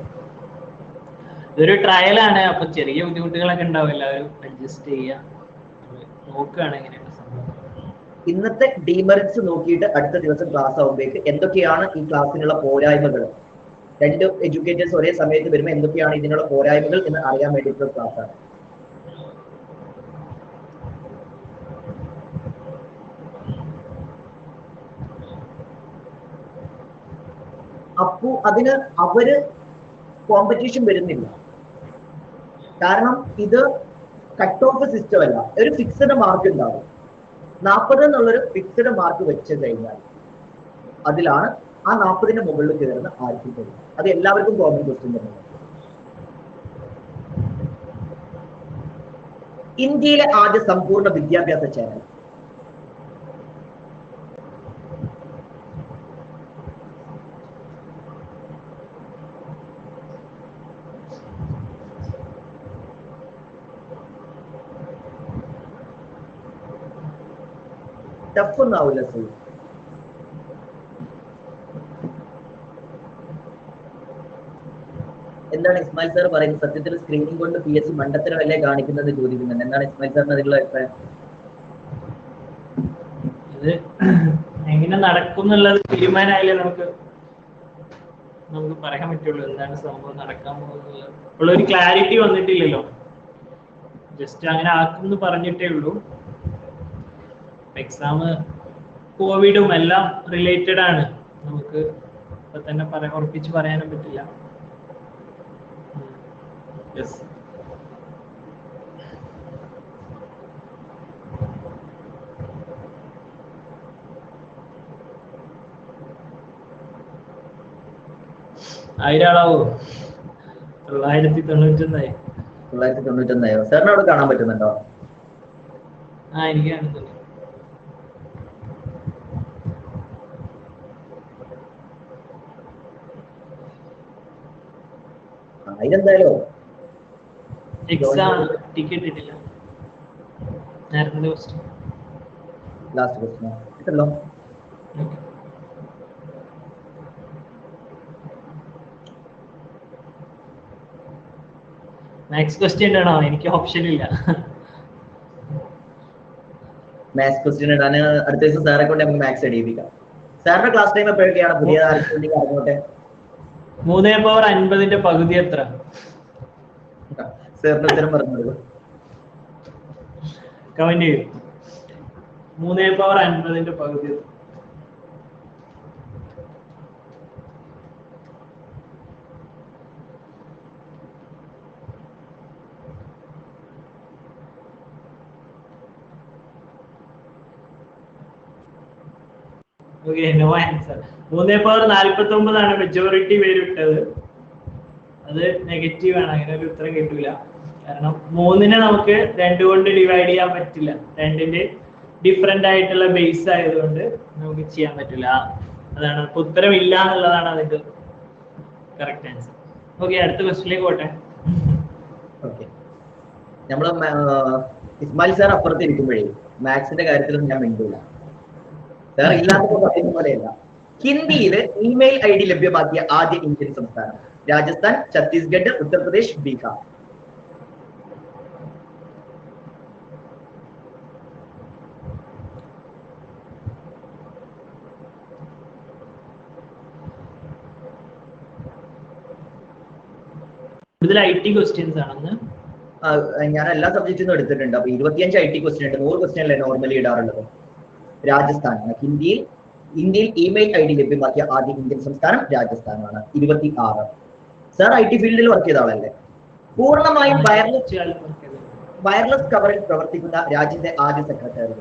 ഇതൊരു ട്രയലാണ്, അപ്പൊ ചെറിയ ബുദ്ധിമുട്ടുകളൊക്കെ ഉണ്ടാവും, എല്ലാവരും അഡ്ജസ്റ്റ് ചെയ്യുക, നോക്കുകയാണ് എങ്ങനെയാണ് സംഭവം. ഇന്നത്തെ ഡീമെറിറ്റ്സ് നോക്കിയിട്ട് അടുത്ത ദിവസം ക്ലാസ് ആകുമ്പോഴേക്ക് എന്തൊക്കെയാണ് ഈ ക്ലാസ്സിനുള്ള പോരായ്മകൾ, 2 എഡ്യൂക്കേറ്റേഴ്സ് ഒരേ സമയത്ത് വരുമ്പോൾ എന്തൊക്കെയാണ് ഇതിനുള്ള പോരായ്മകൾ എന്ന് അറിയാൻ വേണ്ടിയിട്ടുള്ള ക്ലാസ്സാണ്. അപ്പോ അതിന് അവര് കോമ്പറ്റീഷൻ വരുന്നില്ല, കാരണം ഇത് കട്ട് ഓഫ് സിസ്റ്റം അല്ല, ഒരു ഫിക്സഡ് മാർക്ക് ഉണ്ടാവും. 40 എന്നുള്ളൊരു ഫിക്സഡ് മാർക്ക് വെച്ച് കഴിഞ്ഞാൽ അതിലാണ് ആ 40ന് മുകളിൽ കയറുന്ന ആർക്കും കഴിയും. അത് എല്ലാവർക്കും കോമൺ ക്വസ്റ്റ്യൻ തന്നെയാണ്. ഇന്ത്യയിലെ ആദ്യ സമ്പൂർണ്ണ വിദ്യാഭ്യാസ ചാനൽ ടഫ് ഒന്നും ആവില്ല സർ. എന്താണ് ഇസ്മായിൽ സാർ പറയുന്നത്? സത്യത്തിൽ സ്ക്രീനിങ് കൊണ്ട് PSC മണ്ടത്തരമല്ലേ കാണിക്കുന്നത് ചോദിക്കുന്നുണ്ട്. എന്താണ് ഇസ്മായിൽ സാറിന് അതിലുള്ള അഭിപ്രായം? ഇത് എങ്ങനെ നടക്കും എന്നുള്ളത് തീരുമാനമായാലേ നമുക്ക് പറയാൻ പറ്റുള്ളൂ, എന്താണ് സംഭവം നടക്കാൻ പോകുന്നത് ഉള്ള ഒരു ക്ലാരിറ്റി വന്നിട്ടില്ലല്ലോ. ജസ്റ്റ് അങ്ങനെ ആക്കുമെന്ന് പറഞ്ഞിട്ടേ ഉള്ളൂ. എക്സാം കോവിഡും എല്ലാം റിലേറ്റഡ് ആണ്, നമുക്ക് ഇപ്പൊ തന്നെ ഉറപ്പിച്ച് പറയാനും പറ്റില്ല. യെസ്, ആയിരാളാവോ? 991. 991 സാറിന് അവിടെ കാണാൻ പറ്റുന്നുണ്ടോ? എനിക്ക് കാണുന്നുണ്ട്. ഇതെന്തായാലും എക്സാം ടിക്കറ്റ് ഇട്ടില്ല. നേരത്തെ ക്വസ്റ്റ്യൻ ലാസ്റ്റ് ക്വസ്റ്റ്യൻ ഇട്ടല്ലോ. നെക്സ്റ്റ് ക്വസ്റ്റ്യൻ ആണോ? എനിക്ക് ഓപ്ഷൻ ഇല്ല. മാത്സ് ക്വസ്റ്റ്യൻ ഇടാൻ അടുത്ത ദിവസം സാറെ കൊണ്ട് നമുക്ക് മാത്സ് എഴുതിപ്പിക്കാം. സാറിന്റെ ക്ലാസ് ടൈം എപ്പോഴൊക്കെയാണ്? പുതിയ ആർക്കെങ്കിലും അറിഞ്ഞോട്ടെ. 3/50 പകുതി എത്ര? സാറിന്റെ ഉത്തരം പറഞ്ഞോളൂ. കമന്റ് ചെയ്യും. 3/50 പകുതി. No answer. 3/49 മെജോറിറ്റി പേര് ഇട്ടത്. അത് നെഗറ്റീവ് ആണ്, അങ്ങനെ ഒരു ഉത്തരം കിട്ടൂല. കാരണം 3നെ നമുക്ക് 2 കൊണ്ട് ഡിവൈഡ് ചെയ്യാൻ പറ്റില്ല. 2ന്റെ ഡിഫറെന്റ് ആയിട്ടുള്ള ബേസ് ആയതുകൊണ്ട് നമുക്ക് ചെയ്യാൻ പറ്റില്ല. അതാണ് ഉത്തരം ഇല്ല എന്നുള്ളതാണ് അതിന്റെ കറക്റ്റ് ആൻസർ. ഓക്കെ, അടുത്ത ക്വസ്റ്റ്യനിലേക്ക് പോട്ടെ. ഓക്കെ, നമ്മള് ഇസ്മായിൽ സാർ അപ്പുറത്ത് ഇരിക്കുമ്പോഴേ മാത്സിന്റെ കാര്യത്തിലൊന്നും ഞാൻ മിണ്ടൂല. സാർ ഇല്ലാത്തപ്പോ പറയുന്ന പോലെയല്ല. ഹിന്ദിയിൽ ഇമെയിൽ ID ലഭ്യമാക്കിയ ആദ്യ ഇന്ത്യൻ സംസ്ഥാനം? രാജസ്ഥാൻ, ഛത്തീസ്ഗഡ്, ഉത്തർപ്രദേശ്, ബീഹാർ. കൂടുതൽ IT ക്വസ്റ്റ്യൻസ് ആണെന്ന് ഞാൻ എല്ലാ സബ്ജക്റ്റിൽ നിന്നും എടുത്തിട്ടുണ്ട്. അപ്പൊ 25 IT ക്വസ്റ്റ്യൻ ഉണ്ട്. 100 ക്വസ്റ്റ്യൻ അല്ലേ നോർമലി ഇടാറുള്ളത്. രാജസ്ഥാനാണ്. ഇന്ത്യയിൽ ഇമെയിൽ ID ലഭ്യമാക്കിയ ആദ്യ ഇന്ത്യൻ സംസ്ഥാനം രാജസ്ഥാനാണ്. 26. സാർ IT ഫീൽഡിൽ വർക്ക് ചെയ്ത ആളല്ലേ? പൂർണ്ണമായും വയർലെസ് കവറിൽ പ്രവർത്തിക്കുന്ന രാജ്യത്തെ ആദ്യ സെക്രട്ടറി?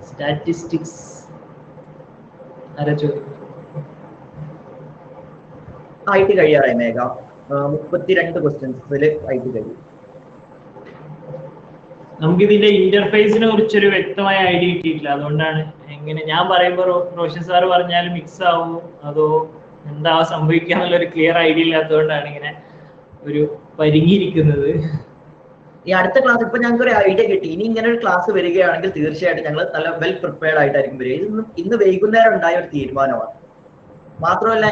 സ്റ്റാറ്റിസ്റ്റിക്സ് IT കഴിയാറായി മേഘ. 32 ക്വസ്റ്റ്യൻസിൽ IT കഴിയും. നമുക്ക് ഇതിന്റെ ഇന്റർഫേസിനെ കുറിച്ചൊരു വ്യക്തമായ ഐഡിയ കിട്ടിയിട്ടില്ല. അതുകൊണ്ടാണ് എങ്ങനെ ഞാൻ പറയുമ്പോൾ റോഷൻ സാർ പറഞ്ഞാൽ മിക്സ് ആവും അതോ എന്താ സംഭവിക്കുക എന്നുള്ളൊരു ക്ലിയർ ഐഡിയ ഇല്ലാത്തതുകൊണ്ടാണ് ഇങ്ങനെ ഒരു പരിങ്ങിയിരിക്കുന്നത്. ഈ അടുത്ത ക്ലാസ് ഇപ്പൊ ഞങ്ങൾക്ക് ഒരു ഐഡിയ കിട്ടി. ഇനി ഇങ്ങനെ ഒരു ക്ലാസ് വരികയാണെങ്കിൽ തീർച്ചയായിട്ടും ഞങ്ങൾ നല്ല വെൽ പ്രിപ്പയർഡ് ആയിട്ടായിരിക്കും വരിക. ഇന്ന് വൈകുന്നേരം ഉണ്ടായ ഒരു തീരുമാനമാണ്. മാത്രമല്ല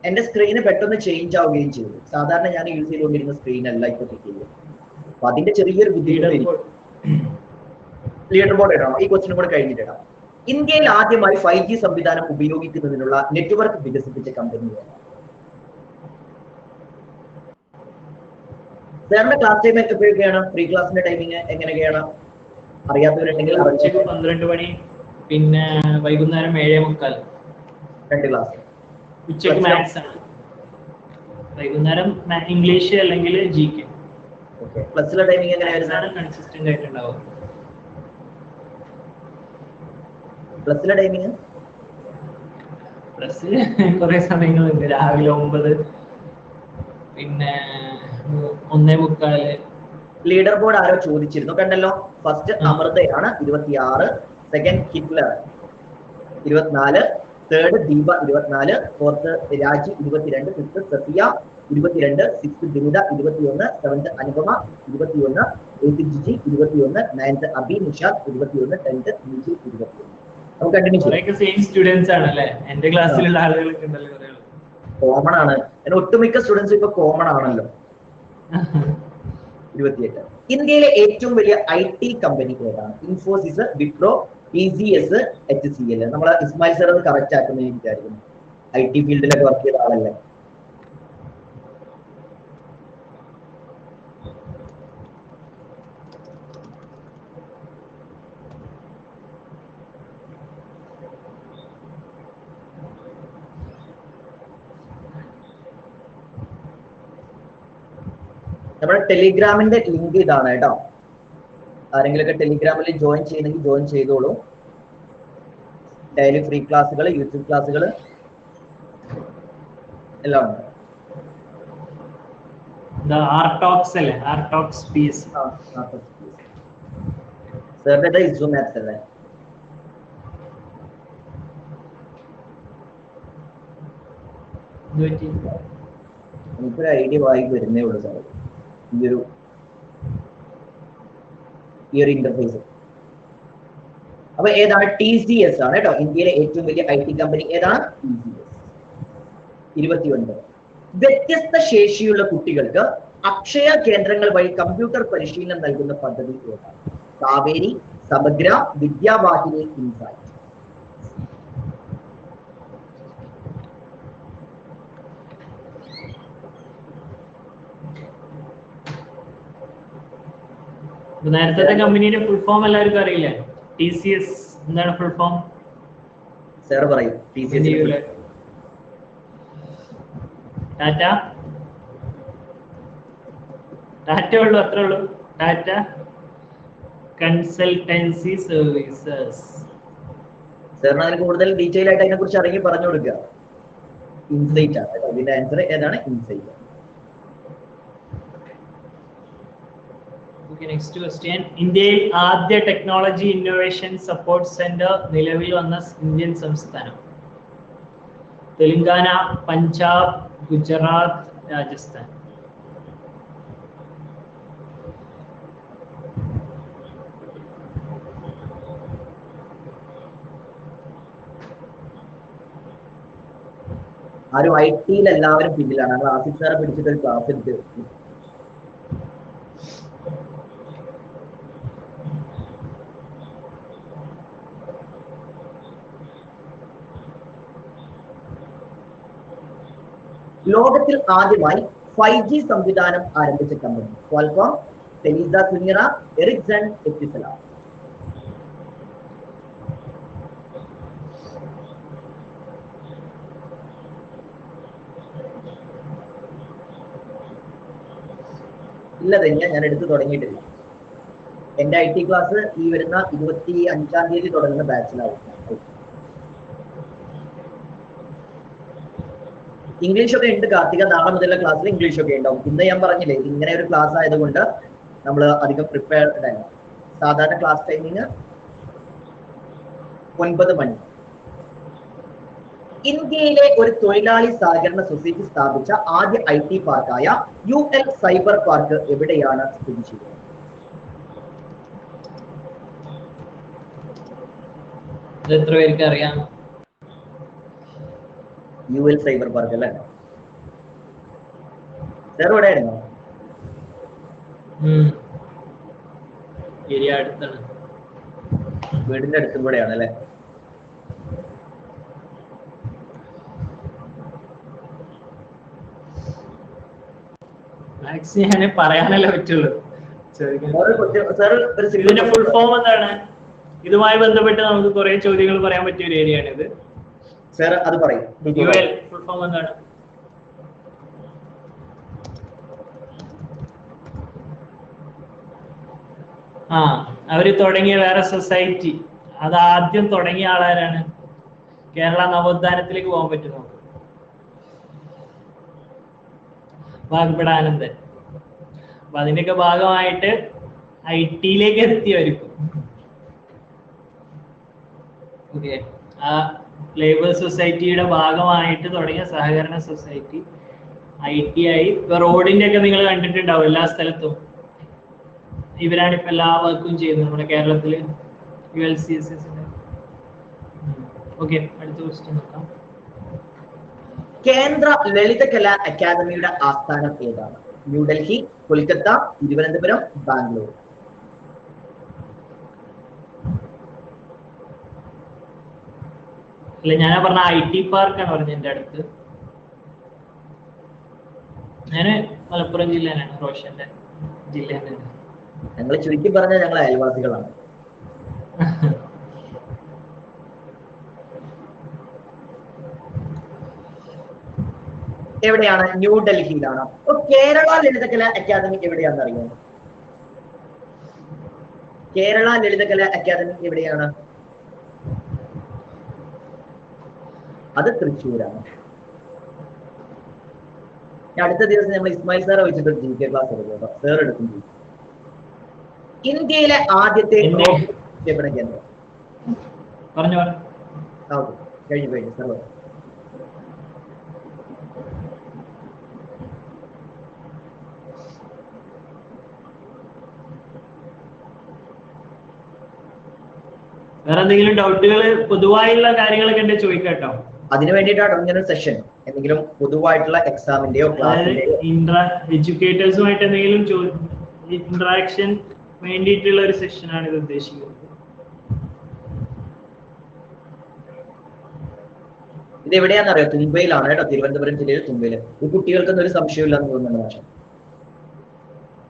എന്റെ സ്ക്രീന് പെട്ടെന്ന് ചേഞ്ച് ആവുകയും ചെയ്തു. സാധാരണ ഞാൻ യൂസ് ചെയ്തുകൊണ്ടിരുന്ന സ്ക്രീൻ അല്ല ഇപ്പൊ കിട്ടിയത്. അപ്പൊ അതിന്റെ ചെറിയൊരു ബുദ്ധിമുട്ട്. ലീഡർ ബോർഡ് ഇടണം. ഈ ക്വസ്റ്റിനും കൂടെ കഴിഞ്ഞിട്ട് ഇടാം. ഇന്ത്യയിൽ ആദ്യമായി 5G സംവിധാനം ഉപയോഗിക്കുന്നതിനുള്ള നെറ്റ്വർക്ക് വികസിപ്പിച്ച കമ്പനി? സാറിന്റെ ക്ലാസ് ടൈം എപ്പോഴൊക്കെയാണ്? ഫ്രീ ക്ലാസിന്റെ ടൈമിങ് എങ്ങനെയൊക്കെയാണ്? അറിയാത്തവരുണ്ടെങ്കിൽ 12 മണി, പിന്നെ വൈകുന്നേരം 7:45. 2 ക്ലാസ്. ഉച്ചക്ക് മാത്സ് ആണ്, വൈകുന്നേരം ഇംഗ്ലീഷ് അല്ലെങ്കിൽ GK. പ്ലസിലെ ടൈമിംഗ് എങ്ങനെയായിരുന്നു? കൺസിസ്റ്റന്റ് ആയിട്ടുണ്ടാവും. പ്ലസിലെ ടൈമിംഗ് പ്ലസില് കുറെ സമയങ്ങളുണ്ട്. രാവിലെ 9, പിന്നെ 1:45. ലീഡർ ബോർഡ് ആരോ ചോദിച്ചിരുന്നു, കണ്ടല്ലോ. ഫസ്റ്റ് അമൃതയാണ് 26, second Hitler 24, third Deepa 24, fourth Raji 22, fifth Safiya 22, sixth Dinitha 21, seventh Anupama 21, eighth Jiji 21, ninth Abi Nishad 21, 10th Niji 21. നമുക്ക് കണ്ടിന്യൂ ചെയ്യാം. സെയിം സ്റ്റുഡൻസ് ആണല്ലേ? എന്റെ ക്ലാസ്സിലുള്ള ആളുകളൊക്കെ ഉണ്ടല്ലോ. കോമൺ ആണ്. ഒട്ടുമിക്ക സ്റ്റുഡൻസ് ഇപ്പൊ കോമൺ ആണല്ലോ. 28. ഇന്ത്യയിലെ ഏറ്റവും വലിയ IT കമ്പനി ഏതാണ്? Infosys, Wipro, TCS, HCL. നമ്മളെ ഇസ്മായിൽ സാർ അത് കറക്റ്റ് ആക്കുന്ന വിചാരിക്കുന്നു. IT ഫീൽഡിലൊക്കെ വർക്ക് ചെയ്ത ആളല്ലേ. നമ്മുടെ ടെലിഗ്രാമിന്റെ ലിങ്ക് ഇതാണ് കേട്ടോ. ആരെങ്കിലൊക്കെ ടെലിഗ്രാമിൽ ജോയിൻ ചെയ്യുന്നെങ്കിൽ ജോയിൻ ചെയ്തോളൂ. ഡെയിലി ഫ്രീ ക്ലാസ്സുകൾ, യൂട്യൂബ് ക്ലാസ്സുകൾ എല്ലാം ഉണ്ട്. സാറിന്റെ ഇസു മാത്സ് അല്ലേ? എനിക്കൊരു ഐഡിയ വായി വരുന്നേ ഉള്ളൂ സാർ. ഈ ഒരു ഇന്റർഫേസ്. അപ്പൊ ഏതാണ്? TCS ആണ് കേട്ടോ. ഇന്ത്യയിലെ ഏറ്റവും വലിയ IT കമ്പനി ഏതാണ്? TCS. 29. വ്യത്യസ്ത ശേഷിയുള്ള കുട്ടികൾക്ക് അക്ഷയ കേന്ദ്രങ്ങൾ വഴി കമ്പ്യൂട്ടർ പരിശീലനം നൽകുന്ന പദ്ധതി ഏതാണ്? കാവേരി, സമഗ്ര, വിദ്യാവാഹിനി, ഇൻസൈറ്റ്. നേരത്തെ കമ്പനിയുടെ ഫുൾ ഫോം എല്ലാവർക്കും അറിയില്ലേ? TCS എന്താണ് ഫുൾ ഫോം? സാർ പറയും. ടാറ്റ ഉള്ളൂ, അത്രേ ഉള്ളൂ. Tata consultancy services. സാറിന് അതിന് കൂടുതൽ ഡീറ്റെയിൽ ആയിട്ട് അതിനെ കുറിച്ച് അറിയി പറഞ്ഞു കൊടുക്കുക. ഇൻസൈറ്റ് ആണ് ഇതിന്റെ ആൻസർ. ഏതാണ്? ഇൻസൈറ്റ്. Next question. ഇന്ത്യയിൽ ആദ്യ ടെക്നോളജി ഇന്നോവേഷൻ സപ്പോർട്ട് സെന്റർ നിലവിൽ വന്ന ഇന്ത്യൻ സംസ്ഥാനം? തെലങ്കാന, പഞ്ചാബ്, ഗുജറാത്ത്, രാജസ്ഥാൻ. ആരും IT എല്ലാവരും പിന്നിലാണ്. ഞങ്ങൾ ആസിഫ് സാറെ പിടിച്ചിട്ട് ഒരു ക്ലാസ് എടുത്ത് ലോകത്തിൽ ആദ്യമായി 5G സംവിധാനം ആരംഭിച്ച company? Qualcomm, TeliaSonera, Ericsson, Etisalat. ഇല്ല തന്നെ, ഞാൻ എടുത്തു തുടങ്ങിയിട്ടില്ല. എന്റെ IT ക്ലാസ് ഈ വരുന്ന 25-ാം തീയതി തുടങ്ങുന്ന ബാച്ചിലാവും. ഇംഗ്ലീഷൊക്കെ ഉണ്ട് കാർത്തിക. നാളെ മുതലുള്ള ക്ലാസ്സിൽ ഇംഗ്ലീഷൊക്കെ ഉണ്ടാവും. ഇന്ന് ഞാൻ പറഞ്ഞില്ലേ, ഇങ്ങനെ ഒരു ക്ലാസ് ആയതുകൊണ്ട് നമ്മൾ അധികം പ്രിപ്പയർഡ് അല്ല. സാധാരണ ക്ലാസ് ടൈമിങ് 9 മണി. ഇന്ത്യയിലെ ഒരു തൊഴിലാളി സഹകരണ സൊസൈറ്റി സ്ഥാപിച്ച ആദ്യ IT പാർക്കായ UL സൈബർ പാർക്ക് എവിടെയാണ് സ്ഥിതി ചെയ്യുന്നത്? എത്ര പേർക്ക് അറിയാം? UL സൈബർ പാർക്ക് അല്ലേ? സാർ ഇവിടെ ആയിരുന്നോ? അടുത്താണ്, വീടിന്റെ അടുത്തും കൂടെയാണ് അല്ലെ? ഞാൻ പറയാനല്ലേ പറ്റുള്ളൂ. ഇതിന്റെ ഫുൾ ഫോം എന്താണ്? ഇതുമായി ബന്ധപ്പെട്ട് നമുക്ക് കുറെ ചോദ്യങ്ങൾ പറയാൻ പറ്റിയ ഒരു ഏരിയ ആണ് ഇത്. സാർ അത് പറയും. UL ഫുൾ ഫോം എന്താണ്? അവര് തുടങ്ങിയ വേറെ സൊസൈറ്റി, അത് ആദ്യം തുടങ്ങിയ ആളാരാണ്? കേരള നവോത്ഥാനത്തിലേക്ക് പോകാൻ പറ്റും നമുക്ക്. വാഗ്ബടാനന്ദൻ. അപ്പൊ അതിന്റെയൊക്കെ ഭാഗമായിട്ട് IT-യിലേക്ക് എത്തിയവർക്കും ആ ലേബർ സൊസൈറ്റിയുടെ ഭാഗമായിട്ട് തുടങ്ങിയ സഹകരണ സൊസൈറ്റി IT ആയി. റോഡിന്റെ ഒക്കെ നിങ്ങൾ കണ്ടിട്ടുണ്ടാവും എല്ലാ സ്ഥലത്തും. ഇവരാണ് ഇപ്പൊ എല്ലാ വർക്കും ചെയ്യുന്നത് നമ്മുടെ കേരളത്തില്. ULCSS. ഓക്കെ, അടുത്ത ക്വസ്റ്റ്യൻ നോക്കാം. കേന്ദ്ര ലളിതകലാ അക്കാദമിയുടെ ആസ്ഥാനം ഏതാണ്? ന്യൂഡൽഹി, കൊൽക്കത്ത, തിരുവനന്തപുരം, ബാംഗ്ലൂർ. അല്ല, ഞാനാ പറഞ്ഞ IT പാർക്കാണ് പറഞ്ഞത്. എന്റെ അടുത്ത് ഞാന് മലപ്പുറം ജില്ലയിലാണ്, റോഷന്റെ ജില്ലയാണ്. ഞങ്ങൾ ചുരുക്കി പറഞ്ഞാൽ ഞങ്ങൾ അയൽവാസികളാണ്. എവിടെയാണ്? ന്യൂഡൽഹിയിലാണ്. അപ്പൊ കേരള ലളിതകലാ അക്കാദമി എവിടെയാണെന്ന് അറിയാമോ? കേരള ലളിതകലാ അക്കാദമി എവിടെയാണ്? അത് തൃശ്ശൂരാണ്. അടുത്ത ദിവസം നമ്മൾ ഇസ്മായിൽ സാറെ വെച്ചിട്ട് GK ക്ലാസ് എടുക്കും. സാർ എടുക്കും. ഇന്ത്യയിലെ ആദ്യത്തെ വിക്ഷേപണ കേന്ദ്രം പറഞ്ഞു കഴിഞ്ഞു സാർ. വേറെ എന്തെങ്കിലും ഡൗട്ടുകൾ പൊതുവായുള്ള കാര്യങ്ങളൊക്കെ ഉണ്ടെങ്കിൽ ചോദിക്കാം കേട്ടോ. അതിനു വേണ്ടിയിട്ടാണ് ഇങ്ങനെ സെഷൻ. എന്തെങ്കിലും പൊതുവായിട്ടുള്ള എക്സാമിന്റെയോ ക്ലാസ്സിന്റെയോ എഡ്യൂക്കേറ്റേഴ്സുമായിട്ട് എന്തെങ്കിലും ഇന്ററാക്ഷൻ വേണ്ടിയിട്ടുള്ള ഒരു സെഷനാണ് ഇത് ഉദ്ദേശിക്കുന്നത്. ഇത് എവിടെയാണെന്നറിയോ? തുമ്പയിലാണ് കേട്ടോ, തിരുവനന്തപുരം ജില്ലയിൽ തുമ്പയില്. ഈ കുട്ടികൾക്കൊന്നും ഒരു സംശയമില്ലെന്ന് തോന്നുന്നുണ്ട് മാഷെ.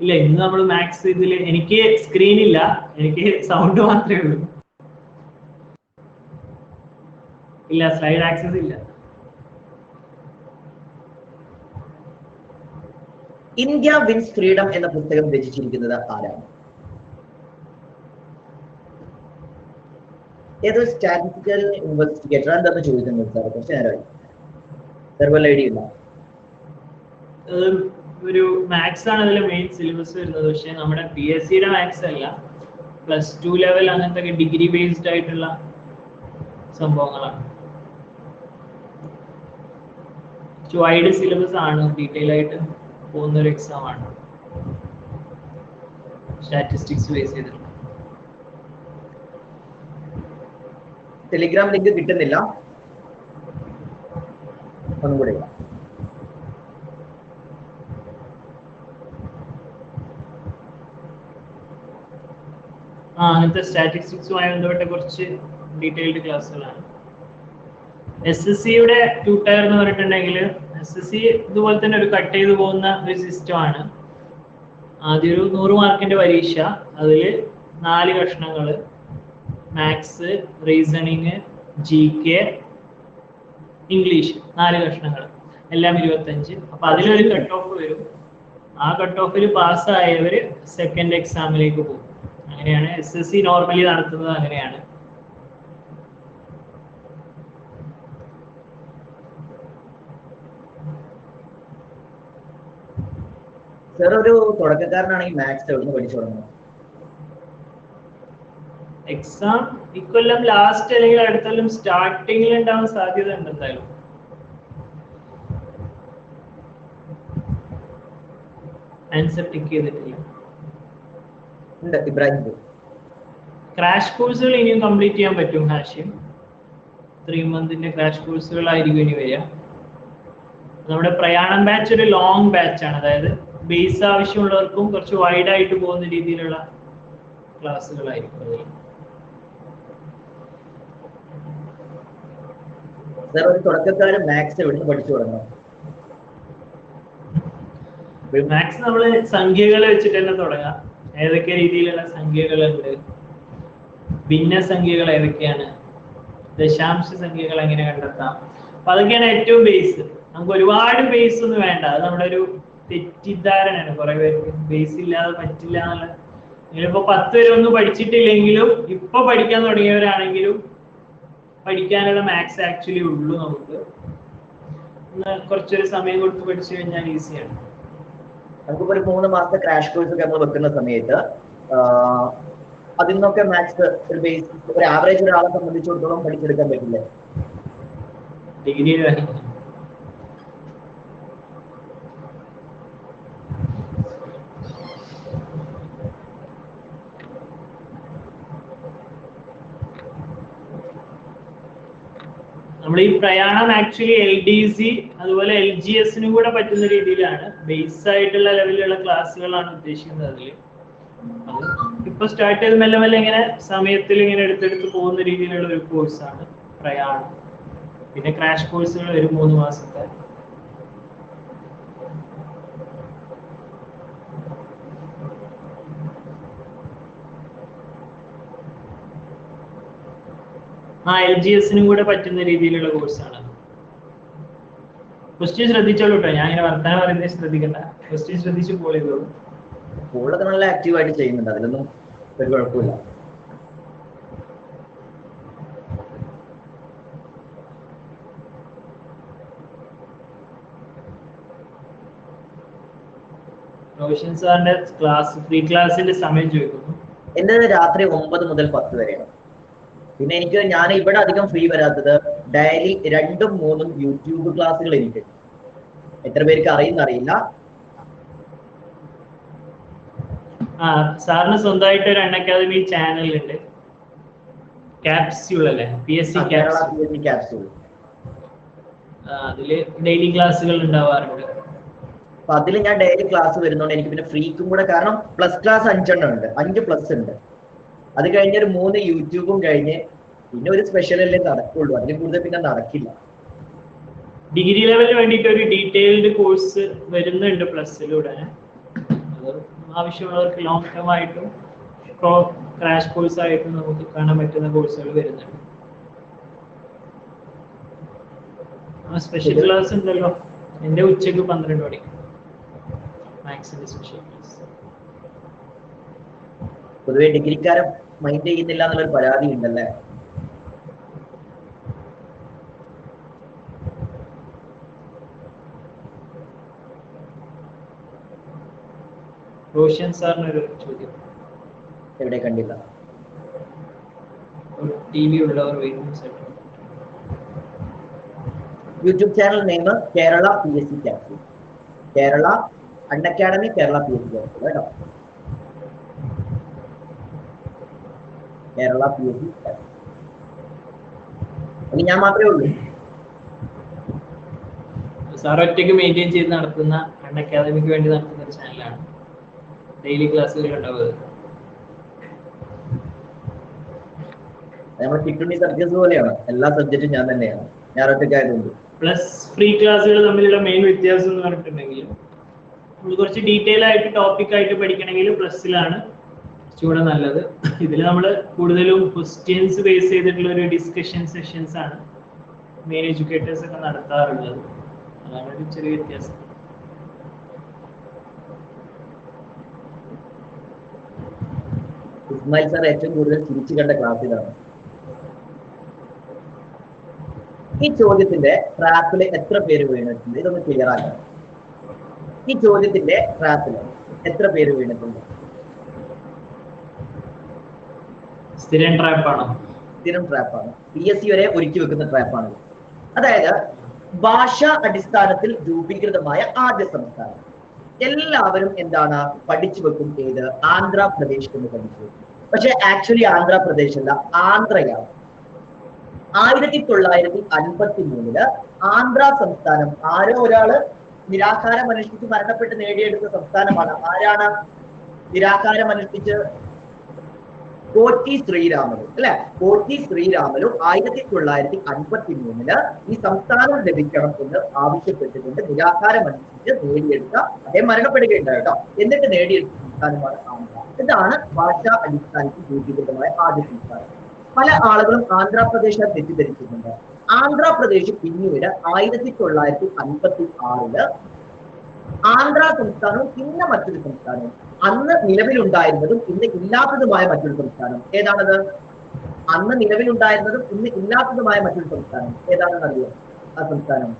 ഇല്ല, ഇന്ന് നമ്മൾ മാത്സ് ഇതില് എനിക്ക് സ്ക്രീൻ ഇല്ല, എനിക്ക് സൗണ്ട് മാത്രമേ ഉള്ളൂ. ഇല്ല, സ്ലൈഡ് ആക്സസ് ഇല്ല. ഇന്ത്യ വിൻസ് ഫ്രീഡം എന്ന പുസ്തകം രചിച്ചിരിക്കുന്നത് ആരാണ്? ഏതൊരു സ്റ്റാറ്റിസ്റ്റിക്കൽ ഇൻവെസ്റ്റിഗേറ്റർ എന്താന്ന് ചോദിക്കുന്നത് സാർ? കുറച്ച് നേരമായി സാർ, വല്ല ഐഡിയ ഇല്ല. ഒരു മാത്സ് ആണ് അതിലെ മെയിൻ സിലബസ് വരുന്നത്. പക്ഷെ നമ്മുടെ PSCയുടെ മാത്സ് അല്ല, +2 ലെവൽ അങ്ങനത്തെ ഡിഗ്രി ബേസ്ഡ് ആയിട്ടുള്ള സംഭവങ്ങളാണ്. വൈഡ് സിലബസ് ആണ്, ഡീറ്റെയിൽ ആയിട്ട് പോകുന്ന ഒരു എക്സാം ആണ്, സ്റ്റാറ്റിസ്റ്റിക്സ് ബേസ് ചെയ്തിട്ട്. ടെലിഗ്രാം ലിങ്ക് കിട്ടുന്നില്ല, ഒന്നും കൂടെ ഇല്ല. അങ്ങനത്തെ സ്റ്റാറ്റിസ്റ്റിക്സുമായി ബന്ധപ്പെട്ട കുറച്ച് ഡീറ്റെയിൽഡ് ക്ലാസ്സുകളാണ്. SSCയുടെ ട്യൂട്ടർ എന്ന് പറഞ്ഞിട്ടുണ്ടെങ്കിൽ, SSC ഇതുപോലെ തന്നെ ഒരു കട്ട് ചെയ്ത് പോകുന്ന ഒരു സിസ്റ്റം ആണ്. ആദ്യം ഒരു 100 മാർക്കിന്റെ പരീക്ഷ, അതിൽ 4 കഷ്ണങ്ങൾ: മാത്സ്, റീസണിങ്, GK, ഇംഗ്ലീഷ്. 4 കഷ്ണങ്ങൾ, എല്ലാം 25. അപ്പൊ അതിലൊരു കട്ട് ഓഫ് വരും. ആ കട്ട് ഓഫിൽ പാസ്സായവർ സെക്കൻഡ് എക്സാമിലേക്ക് പോകും. അങ്ങനെയാണ് SSC നോർമലി നടത്തുന്നത്. അങ്ങനെയാണ്. സാർ, ഒരു തുടക്കക്കാരനാണെങ്കിൽ മാത്സ് എവിടെ നിന്ന് പഠിച്ചു തുടങ്ങണം? എക്സാം ഇക്കൊല്ലം ലാസ്റ്റ് അല്ലെങ്കിൽ അടുത്ത കൊല്ലം സ്റ്റാർട്ടിങ്ങിൽ ഉണ്ടാവാൻ സാധ്യത ഉണ്ട്. എന്തായാലും ആൻസർ ടിക്ക് ചെയ്തിട്ടില്ല. ഇബ്രാഹിം, ക്രാഷ് കോഴ്സുകൾ ഇനിയും കംപ്ലീറ്റ് ചെയ്യാൻ പറ്റും ഹാഷിം. 3 മന്തിന്റെ ക്രാഷ് കോഴ്സുകളായിരിക്കും ഇനി വരിക. നമ്മുടെ പ്രയാണം ബാച്ച് ഒരു ലോങ് ബാച്ച് ആണ്. അതായത് ബേസ് ആവശ്യമുള്ളവർക്കും കുറച്ച് വൈഡ് ആയിട്ട് പോകുന്ന രീതിയിലുള്ള ക്ലാസ്സുകളായിരിക്കും അതിൽ. സാർ, ഒരു തുടക്കക്കാരൻ മാത്സ് എവിടെ നിന്ന് പഠിച്ചു തുടങ്ങണം? മാത്സ് നമ്മൾ സംഖ്യകൾ വെച്ചിട്ട് തന്നെ തുടങ്ങാം. ഏതൊക്കെ രീതിയിലുള്ള സംഖ്യകളുണ്ട്, ഭിന്നസംഖ്യകൾ ഏതൊക്കെയാണ്, ദശാംശ സംഖ്യകൾ എങ്ങനെ കണ്ടെത്താം, അപ്പൊ അതൊക്കെയാണ് ഏറ്റവും ബേസ്. നമുക്ക് ഒരുപാട് ബേസ് ഒന്നും വേണ്ട. അത് നമ്മുടെ ഒരു തെറ്റിദ്ധാരണയാണ് കുറെ പേർക്ക്, ബേസ് ഇല്ലാതെ പറ്റില്ല എന്നുള്ള. നിങ്ങളിപ്പോ 10 വരെ ഒന്നും പഠിച്ചിട്ടില്ലെങ്കിലും ഇപ്പൊ പഠിക്കാൻ തുടങ്ങിയവരാണെങ്കിലും പഠിക്കാനുള്ള മാത്സ് ആക്ച്വലി ഉള്ളൂ. നമുക്ക് കുറച്ചൊരു സമയം കൊടുത്ത് പഠിച്ചു കഴിഞ്ഞാൽ ഈസിയാണ്. നമുക്കിപ്പോ ഒരു 3 മാസത്തെ ക്രാഷ് കോഴ്സ് ഒക്കെ നമ്മൾ വെക്കുന്ന സമയത്ത് അതിൽ നിന്നൊക്കെ മാത്സ് ഒരു ബേസ്, ഒരു ആവറേജ് ഒരാളെ സംബന്ധിച്ചിടത്തോളം പഠിച്ചെടുക്കാൻ പറ്റില്ലേ? ഡിഗ്രി നമ്മൾ ഈ പ്രയാണം ആക്ച്വലി LDC അതുപോലെ LGSനും കൂടെ പറ്റുന്ന രീതിയിലാണ്, ബേസ് ആയിട്ടുള്ള ലെവലിലുള്ള ക്ലാസ്സുകളാണ് ഉദ്ദേശിക്കുന്നത്. അതിൽ ഇപ്പൊ സ്റ്റാർട്ട് ചെയ്ത് മെല്ലെ മെല്ലെ ഇങ്ങനെ സമയത്തിൽ ഇങ്ങനെ എടുത്തെടുത്ത് പോകുന്ന രീതിയിലുള്ള ഒരു കോഴ്സാണ് പ്രയാണം. പിന്നെ ക്രാഷ് കോഴ്സുകൾ ഒരു 3 മാസത്തെ. LGSനും കൂടെ പറ്റുന്ന രീതിയിലുള്ള കോഴ്സാണ്. ക്വസ്റ്റ്യൻ ശ്രദ്ധിച്ചോളൂ കേട്ടോ, ഞാൻ ഇങ്ങനെ വർത്തമാനം പറയുന്നത് ശ്രദ്ധിക്കണ്ട. ക്വസ്റ്റ്യൻ ശ്രദ്ധിച്ച് ഫോളോ ചെയ്തോളൂ. കൂടുതൽ നല്ല ആക്റ്റീവായിട്ട് ചെയ്യുന്നുണ്ട്, അതിലൊന്നും ഒരു കുഴപ്പമില്ല. റോഷൻ സാറിന്റെ ക്ലാസ്, ഫ്രീ ക്ലാസിന്റെ സമയം ചോദിക്കുന്നു. എന്റെ രാത്രി 9 മുതൽ 10 വരെയാണ്. പിന്നെ ഞാൻ ഇവിടെ അധികം ഫ്രീ വരാത്തത് ഡെയിലി 2ഉം 3ഉം യൂട്യൂബ് ക്ലാസ്സുകൾ എനിക്ക്. എത്ര പേർക്ക് അറിയില്ല. സാറിന് സ്വന്തമായിട്ട് ഒരു അൺഅക്കാദമി ചാനലുണ്ട്, ക്യാപ്സ്യൂൾ അല്ലേ? PSC capsule. അതില് ഡെയിലി ക്ലാസ്സുകൾ ഉണ്ടാവാറുണ്ട്. അപ്പൊ അതിൽ ഞാൻ ഡെയിലി ക്ലാസ് വരുന്നോണ്ട് എനിക്ക് പിന്നെ ഫ്രീക്കും കൂടെ, കാരണം പ്ലസ് ക്ലാസ് 5 എണ്ണം ഉണ്ട്, 5 പ്ലസ് ഉണ്ട്. അത് കഴിഞ്ഞ ഒരു 3 യൂട്യൂബും കഴിഞ്ഞ് പിന്നെ ഒരു സ്പെഷ്യൽ അല്ലേ നടക്കുള്ളൂ, അതിന് കൂടുതൽ പിന്നെ നടക്കില്ല. ഡിഗ്രി ലെവലിന് വേണ്ടിയിട്ട് ഒരു ഡീറ്റെയിൽഡ് കോഴ്സ് വരുന്നുണ്ട് പ്ലസിലൂടെ. അത് ആവശ്യമുള്ളവർക്ക് ലോങ് ടേം ആയിട്ടും ക്രാഷ് കോഴ്സ് ആയിട്ടും നമുക്ക് കാണാൻ പറ്റുന്ന കോഴ്സുകൾ വരുന്നുണ്ട്. സ്പെഷ്യൽ ക്ലാസ് ഉണ്ടല്ലോ, എന്റെ ഉച്ചക്ക് 12 മണിക്ക് മാത്സിന്റെ സ്പെഷ്യൽ ക്ലാസ്. പൊതുവെ ഡിഗ്രിക്കാരെ മൈൻഡ് ചെയ്യുന്നില്ല എന്നുള്ളൊരു പരാതി ഉണ്ടല്ലേ? റോഷൻ സാറിനൊരു ചോദ്യം. എവിടെ കണ്ടില്ല? TV ഉള്ളവർ waiting. YouTube channel name Kerala PSC capsule, Kerala Unacademy Kerala PSC capsule കേട്ടോ, കേരള PSC ക്യാപ്സ്യൂൾ. ഇനി ഞാൻ മാത്രമേ ഉള്ളൂ. സാർ ഒറ്റയ്ക്ക് മെയിൻറ്റെയിൻ ചെയ്ത് നടത്തുന്ന അൺഅക്കാദമിക്ക് വേണ്ടി നടത്തുന്ന ഒരു ചാനലാണ്. ഡെയിലി ക്ലാസ്സുകൾ ഉണ്ടാവുക. നമ്മുടെ കിട്ടുണ്ണി സബ്ജക്ട്സ് പോലെയാണ്, എല്ലാ സബ്ജക്റ്റും ഞാൻ തന്നെയാണ്, ഞാൻ ഒറ്റയ്ക്കായതുകൊണ്ട്. പ്ലസ് ഫ്രീ ക്ലാസ്സുകൾ തമ്മിലുള്ള മെയിൻ വ്യത്യാസം എന്ന് പറഞ്ഞിട്ടുണ്ടെങ്കിൽ, നമ്മൾ കുറച്ച് ഡീറ്റെയിൽ ആയിട്ട് ടോപ്പിക് ആയിട്ട് പഠിക്കണമെങ്കിൽ പ്ലസ്സിലാണ് കുറച്ചുകൂടെ നല്ലത്. ഇതിൽ നമ്മൾ കൂടുതലും ക്വസ്റ്റ്യൻസ് ബേസ് ചെയ്തിട്ടുള്ള ഒരു ഡിസ്കഷൻ സെഷൻസ് ആണ് മെയിൻ എഡ്യൂക്കേറ്റേഴ്സ് ഒക്കെ നടത്താറുള്ളത്. അതാണ് ഒരു ചെറിയ വ്യത്യാസം. ഇസ്മായിൽ സാർ ഏറ്റവും കൂടുതൽ ചിരിച്ചു കണ്ട ക്ലാസ് ഇതാണ്. ഈ ചോദ്യത്തിന്റെ ട്രാപ്പില് എത്ര പേര് വീണിട്ടുണ്ട്? ഇതൊന്ന് ക്ലിയർ ആക്കണം. ഈ ചോദ്യത്തിന്റെ ട്രാപ്പില് എത്ര പേര് വീണിട്ടുണ്ട്? സ്ഥിരം ട്രാപ്പാണോ? സ്ഥിരം ട്രാപ്പാണ്. PSC വരെ ഒരുക്കി വെക്കുന്ന ട്രാപ്പാണ്. അതായത് ഭാഷാ അടിസ്ഥാനത്തിൽ രൂപീകൃതമായ ആദ്യ സംസ്ഥാനം. എല്ലാവരും എന്താണ് പഠിച്ചു വെക്കും? ഏത്? ആന്ധ്രാപ്രദേശ് എന്ന് പഠിച്ചു വെക്കും. പക്ഷെ ആക്ച്വലി ആന്ധ്രാപ്രദേശ് അല്ല, ആന്ധ്രയാണ്. 1953 ആന്ധ്ര സംസ്ഥാനം ആരോ ഒരാള് നിരാഹാരം അനുഷ്ഠിച്ച് മരണപ്പെട്ട് നേടിയെടുത്ത സംസ്ഥാനമാണ്. ആരാണ് നിരാഹാരം അനുഷ്ഠിച്ച്? പോറ്റി ശ്രീരാമലു അല്ലെ? പോറ്റി ശ്രീരാമലു 1953 ഈ സംസ്ഥാനം ലഭിക്കണം എന്ന് ആവശ്യപ്പെട്ടുകൊണ്ട് നിരാഹാരം അനുഷ്ഠിച്ച് നേടിയെടുത്ത, അദ്ദേഹം മരണപ്പെടുകയുണ്ടായി കേട്ടോ, എന്നിട്ട് നേടിയെടുത്ത സംസ്ഥാനമാണ് ആന്ധ്ര. ഇതാണ് ഭാഷാ അടിസ്ഥാനത്തിൽ രൂപീകൃതമായ ആദ്യ സംസ്ഥാനം. പല ആളുകളും ആന്ധ്രാപ്രദേശ് തെറ്റിദ്ധരിച്ചിട്ടുണ്ട്. ആന്ധ്രാപ്രദേശ് പിന്നീട് 1956 ആന്ധ്ര സംസ്ഥാനവും പിന്നെ മറ്റൊരു സംസ്ഥാനവും, അന്ന് നിലവിലുണ്ടായിരുന്നതും ഇന്ന് ഇല്ലാത്തതുമായ മറ്റൊരു സംസ്ഥാനം. ഏതാണത്? അന്ന് നിലവിലുണ്ടായിരുന്നതും ഇന്ന് ഇല്ലാത്തതുമായ മറ്റൊരു സംസ്ഥാനം ഏതാണെന്ന് അറിയോ? ആ സംസ്ഥാനം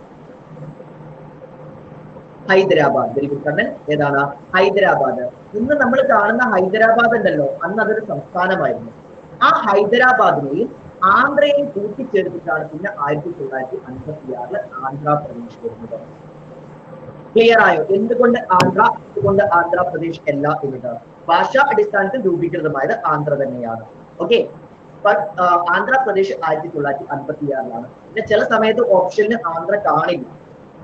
ഹൈദരാബാദ്. Very good Kannan. ഏതാണ്? ഹൈദരാബാദ്. ഇന്ന് നമ്മൾ കാണുന്ന ഹൈദരാബാദ് ഉണ്ടല്ലോ, അന്ന് അതൊരു സംസ്ഥാനമായിരുന്നു. ആ ഹൈദരാബാദിനെയും ആന്ധ്രയെയും കൂട്ടിച്ചേർത്തിട്ടാണ് പിന്നെ 1956 ആന്ധ്രാപ്രദേശ് വരുന്നത്. ക്ലിയർ ആയോ? എന്തുകൊണ്ട് ആന്ധ്ര, എന്തുകൊണ്ട് ആന്ധ്രാപ്രദേശ് അല്ല എന്നത്? ഭാഷാ അടിസ്ഥാനത്തിൽ രൂപീകൃതമായത് ആന്ധ്ര തന്നെയാണ്. ഓക്കെ, ആന്ധ്രാപ്രദേശ് 1956 പിന്നെ ചില സമയത്ത് ഓപ്ഷനിൽ ആന്ധ്ര കാണില്ല,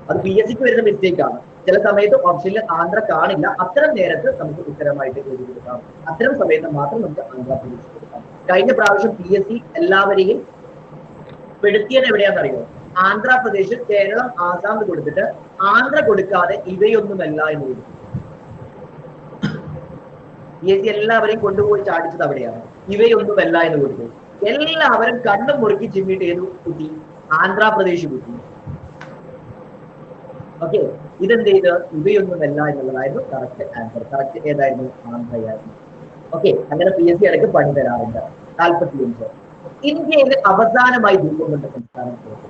അത് PSCക്ക് വരുന്ന മിസ്റ്റേക്ക് ആണ്. ചില സമയത്ത് ഓപ്ഷനിൽ ആന്ധ്ര കാണില്ല. അത്തരം നേരത്ത് നമുക്ക് ഉത്തരമായിട്ട് എഴുതി കൊടുക്കാം. അത്തരം സമയത്ത് മാത്രം നമുക്ക് ആന്ധ്രാപ്രദേശ് കൊടുക്കാം. കഴിഞ്ഞ പ്രാവശ്യം PSC എല്ലാവരെയും പെടുത്തിയത് എവിടെയാണെന്നറിയോ? ആന്ധ്രാപ്രദേശ്, കേരളം, ആസാം കൊടുത്തിട്ട് ആന്ധ്ര കൊടുക്കാതെ ഇവയൊന്നുമല്ല എന്ന് കൊടുത്തു. PSC എല്ലാവരെയും കൊണ്ടുപോയി ചാടിച്ചത് അവിടെയാണ്. ഇവയൊന്നുമല്ല എന്ന് കൊടുത്തു. എല്ലാവരും കണ്ണും മുറുക്കി ചിമ്മിട്ട് ഏതു കുട്ടി? ആന്ധ്രാപ്രദേശ് കുട്ടി. ഓക്കെ, ഇതെന്ത് ചെയ്ത്? ഇവയൊന്നുമല്ല എന്നുള്ളതായിരുന്നു കറക്റ്റ് ആൻസർ. കറക്റ്റ് ഏതായിരുന്നു? ആന്ധ്രയായിരുന്നു. ഓക്കെ, അങ്ങനെ PSC ഇടയ്ക്ക് പണി തരാറുണ്ട്. 45 ഇന്ത്യയിൽ അവസാനമായി രൂപം കൊണ്ട സംസ്ഥാനം ഏത്?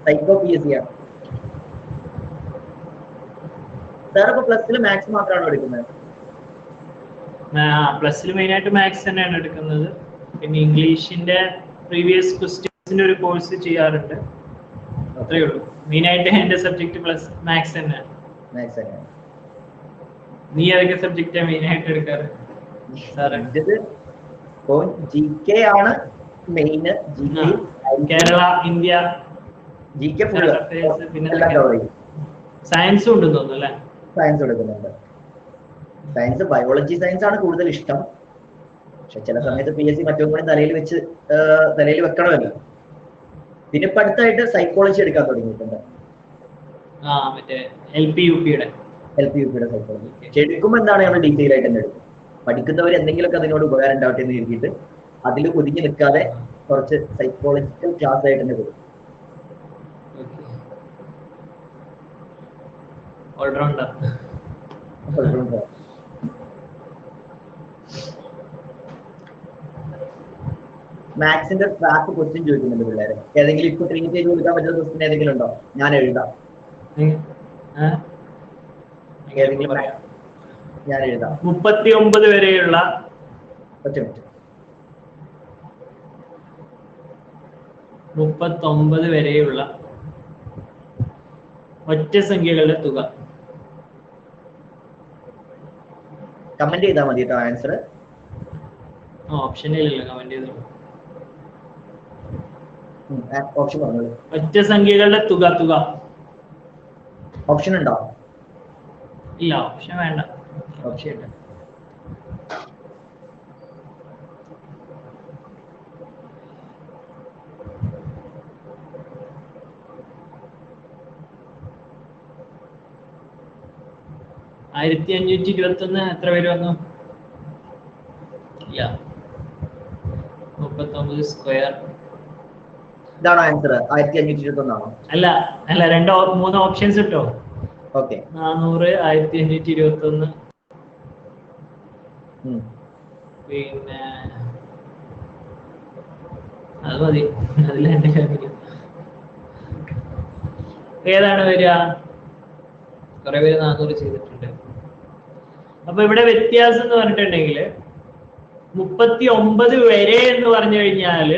സൈക്കോ PSC ആണ്. സാർ ഇപ്പൊ പ്ലസിൽ മാത്സ് മാത്രമാണോ എടുക്കുന്നത്? പ്ലസിൽ മെയിൻ ആയിട്ട് മാത്സ് തന്നെയാണ് എടുക്കുന്നത്. പിന്നെ ഇംഗ്ലീഷിന്റെ പ്രീവിയസ് ക്വസ്റ്റ്യൻസിന്റെ ഒരു കോഴ്സ് ചെയ്യാറുണ്ട്. അത്രേ ഉള്ളൂ. മെയിൻ ആയിട്ട് എന്റെ സബ്ജക്ട് പ്ലസ് മാത്സ് തന്നെയാണ്. മാത്സ് തന്നെയാണ്. നീ ഏതൊക്കെ സബ്ജക്റ്റാ മെയിൻ ആയിട്ട് എടുക്കാറ്? ഇത് ഇപ്പോ GK ആണ് main. Kerala, India, GK full എല്ലാം കവർ ചെയ്യും. സയൻസും ഉണ്ടെന്ന് തോന്നുന്നു അല്ലേ? സയൻസ് എടുക്കുന്നുണ്ട്. സയൻസ്, ബയോളജി സയൻസ് ആണ് കൂടുതൽ ഇഷ്ടം. പക്ഷെ ചില സമയത്ത് PSC മറ്റൊന്നും കൂടി തലയിൽ വെക്കണമല്ലോ. പിന്നെ ഇപ്പൊ അടുത്തായിട്ട് സൈക്കോളജി എടുക്കാൻ തുടങ്ങിയിട്ടുണ്ട്. LP UP യുടെ സൈക്കോളജി എടുക്കുമ്പോൾ എന്താണ് നമ്മൾ ഡീറ്റെയിൽ ആയിട്ട് തന്നെ എടുക്കും. പഠിക്കുന്നവർ എന്തെങ്കിലുമൊക്കെ അതിനോട് ഉപകാരം ഉണ്ടാവട്ടെ എന്ന് കരുതിയിട്ട് അതിൽ ഒതുങ്ങി നിൽക്കാതെ കുറച്ച് സൈക്കോളജിക്കൽ ക്ലാസ് ആയിട്ട് തന്നെ കൊടുക്കും. മാത്സിന്റെ ട്രാക്ക് ക്വസ്റ്റ്യൻ ചോദിക്കുന്നുണ്ട് പിള്ളേരെ. ഏതെങ്കിലും ഇപ്പൊ ട്രീറ്റ് ചെയ്ത് കൊടുക്കാൻ പറ്റുന്ന ക്വസ്റ്റ്യൻ ഏതെങ്കിലും ഉണ്ടോ? ഞാൻ എഴുതാം. ഞാൻ എഴുതാം. 39 വരെയുള്ള 39 വരെയുള്ള ഒറ്റ സംഖ്യകളുടെ തുക. കമന്റ് ചെയ്താൽ മതി കേട്ടോ ആൻസർ. ഓപ്ഷനില്ല, കമന്റ് ചെയ്തോളൂ. ഓപ്ഷൻ പറഞ്ഞോളൂ. ഒറ്റ സംഖ്യകളുടെ തുക. ഓപ്ഷൻ ഉണ്ടോ? ഇല്ല, ഓപ്ഷൻ വേണ്ട. ഓപ്ഷൻ ഇല്ല. ആയിരത്തി 521 എത്ര പേര് വന്നു? ഇല്ല. 39 സ്ക്വയർ. ഇതാണോ ആൻസർ? 1521 ആണോ? അല്ല, 3 ഓപ്ഷൻസ് കിട്ടോ? ഓക്കെ. 400, 1521, പിന്നെ അത് മതി. അതിലെന്റെ കാര്യം ഏതാണ് വരിക? കുറെ പേര് 400 ചെയ്തിട്ടുണ്ട്. അപ്പൊ ഇവിടെ വ്യത്യാസം എന്ന് പറഞ്ഞിട്ടുണ്ടെങ്കിൽ 39 വരെ എന്ന് പറഞ്ഞു കഴിഞ്ഞാൽ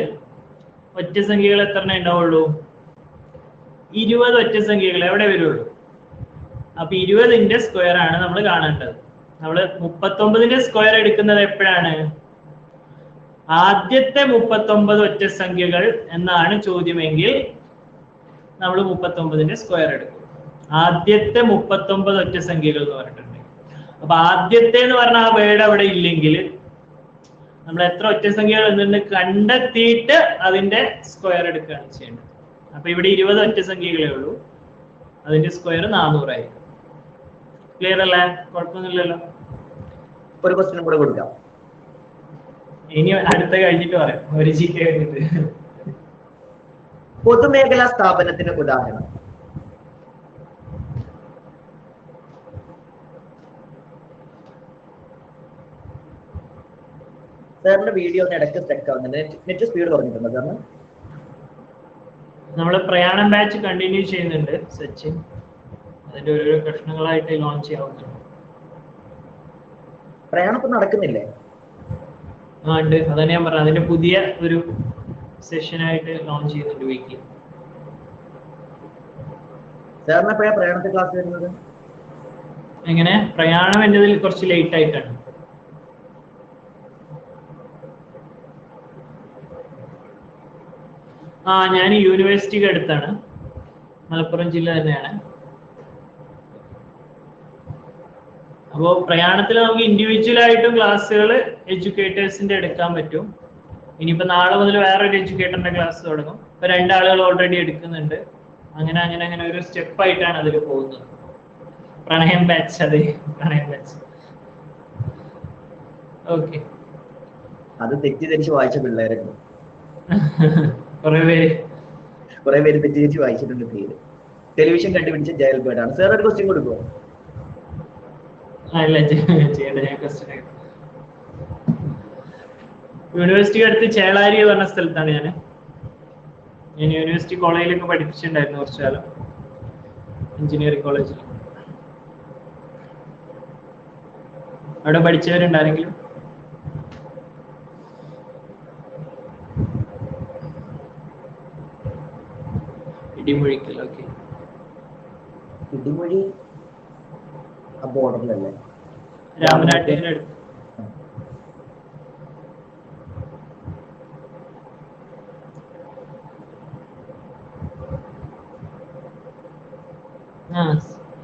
ഒറ്റ സംഖ്യകൾ എത്ര ഉണ്ടാവുള്ളൂ? 20 ഒറ്റ സംഖ്യകൾ എവിടെ വരുള്ളൂ. അപ്പൊ 20ന്റെ സ്ക്വയർ ആണ് നമ്മൾ കാണേണ്ടത്. നമ്മൾ 39ന്റെ സ്ക്വയർ എടുക്കുന്നത് എപ്പോഴാണ്? ആദ്യത്തെ 39 ഒറ്റ സംഖ്യകൾ എന്നാണ് ചോദ്യമെങ്കിൽ നമ്മൾ 39ന്റെ സ്ക്വയർ എടുക്കും. ആദ്യത്തെ 39 ഒറ്റ സംഖ്യകൾ എന്ന് പറഞ്ഞിട്ടുണ്ട്. അപ്പൊ ആദ്യത്തെ എന്ന് പറഞ്ഞ ആ വേർഡ് അവിടെ ഇല്ലെങ്കിൽ നമ്മൾ എത്ര ഒറ്റ സംഖ്യകൾ എന്നു കണ്ടെത്തിയിട്ട് അതിന്റെ സ്ക്വയർ എടുക്കുകയാണ് ചെയ്യേണ്ടത്. അപ്പൊ ഇവിടെ 20 ഒറ്റ സംഖ്യകളേ ഉള്ളൂ, അതിന്റെ സ്ക്വയർ 400 ആയിരിക്കും. ക്ലിയർ അല്ലേ? കുഴപ്പമൊന്നുമില്ലല്ലോ. ഒരു ക്വസ്റ്റ്യൻ കൂടെ കൊടുക്കാം. ഇനി അടുത്ത കഴിഞ്ഞിട്ട് പറയാം. ഒരു GK കഴിഞ്ഞിട്ട്. പൊതുമേഖലാ സ്ഥാപനത്തിന് ഉദാഹരണം. സാറിന്റെ വീഡിയോ ഇടയ്ക്ക് സ്റ്റക്ക് ആവുന്നുണ്ട്. നെറ്റ് സ്പീഡ് കുറഞ്ഞിട്ടുണ്ടോ സാറിന്? നമ്മള് പ്രയാണം ബാച്ച് കണ്ടിന്യൂ ചെയ്യുന്നുണ്ട് സച്ചിൻ. അതിന്റെ ഓരോ പ്രശ്നങ്ങളായിട്ട് ലോഞ്ച് ചെയ്യാവുന്നുണ്ട്. പ്രയാണം ഇപ്പൊ നടക്കുന്നില്ലേ? ഉണ്ട്. അതാണ് ഞാൻ പറഞ്ഞത്. അതിന്റെ പുതിയ ഒരു സെഷനായിട്ട് ലോഞ്ച് ചെയ്യുന്നുണ്ട് വീക്കിൽ. സാറിന് എപ്പോഴാണ് പ്രയാണത്തെ ക്ലാസ് വരുന്നത്? എങ്ങനെ? പ്രയാണം എന്നതിൽ കുറച്ച് ലേറ്റ് ആയിട്ടാണ്. ഞാൻ യൂണിവേഴ്സിറ്റിക്ക് അടുത്താണ്. മലപ്പുറം ജില്ല തന്നെയാണ്. അപ്പോൾ പ്രയാണത്തിൽ നമുക്ക് ഇൻഡിവിജ്വൽ ആയിട്ടും ക്ലാസ്സുകൾ എഡ്യൂക്കേറ്റേഴ്സിന്റെ എടുക്കാൻ പറ്റും. ഇനിയിപ്പോ നാളെ മുതൽ വേറൊരു എഡ്യൂക്കേറ്ററിന്റെ ക്ലാസ് തുടങ്ങും. ഇപ്പൊ 2 ആളുകൾ ഓൾറെഡി എടുക്കുന്നുണ്ട്. അങ്ങനെ ഒരു സ്റ്റെപ്പ് ആയിട്ടാണ് അതിൽ പോകുന്നത്. പ്രണയം ബാച്ച്. അതെ, പ്രണയം ബാച്ച്. ഓക്കെ. അത് തെറ്റിദ്ധരിച്ച് വായിച്ച പിള്ളേരുണ്ട്. കുറെ പേര് തെറ്റിദ്ധരിച്ച് വായിച്ചിട്ടുണ്ട്. പേര് ടെലിവിഷൻ കണ്ടുപിടിച്ച ജയൽബേർഡ് ആണ്. സാർ ഒരു ക്വസ്റ്റ്യൻ കൊടുക്കുമോ? യൂണിവേഴ്സിറ്റി അടുത്ത് ചേളാരി പറഞ്ഞ സ്ഥലത്താണ് ഞാൻ യൂണിവേഴ്സിറ്റി കോളേജിലൊക്കെ പഠിപ്പിച്ചിട്ടുണ്ടായിരുന്നു കുറച്ചു കാലം, എഞ്ചിനീയറിംഗ് കോളേജിൽ. അവിടെ പഠിച്ചവരുണ്ടാരെങ്കിലും? ഇടിമൊഴി ആ ബോർഡറിലല്ലേ? രാമനാട്ടുകര അടുത്ത്.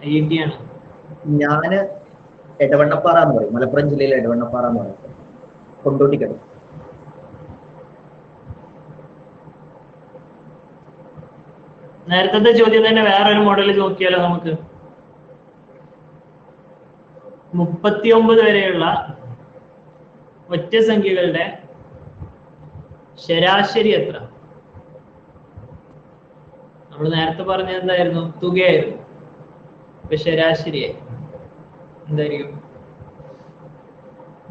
IIT ആണ്. ഞാന് എടവണ്ണപ്പാറ എന്ന് പറയും, മലപ്പുറം ജില്ലയിലെ എടവണ്ണപ്പാറ എന്ന് പറയുന്നത്, കൊണ്ടോട്ടിക്കടുത്ത്. നേരത്തെ ചോദ്യം തന്നെ വേറൊരു മോഡൽ നോക്കിയാലോ നമുക്ക്. 39 വരെയുള്ള ഒറ്റ സംഖ്യകളുടെ ശരാശരി എത്ര? നമ്മൾ നേരത്തെ പറഞ്ഞത് എന്തായിരുന്നു? തുകയായിരുന്നു. ഇപ്പൊ ശരാശരിയായി എന്തായിരിക്കും?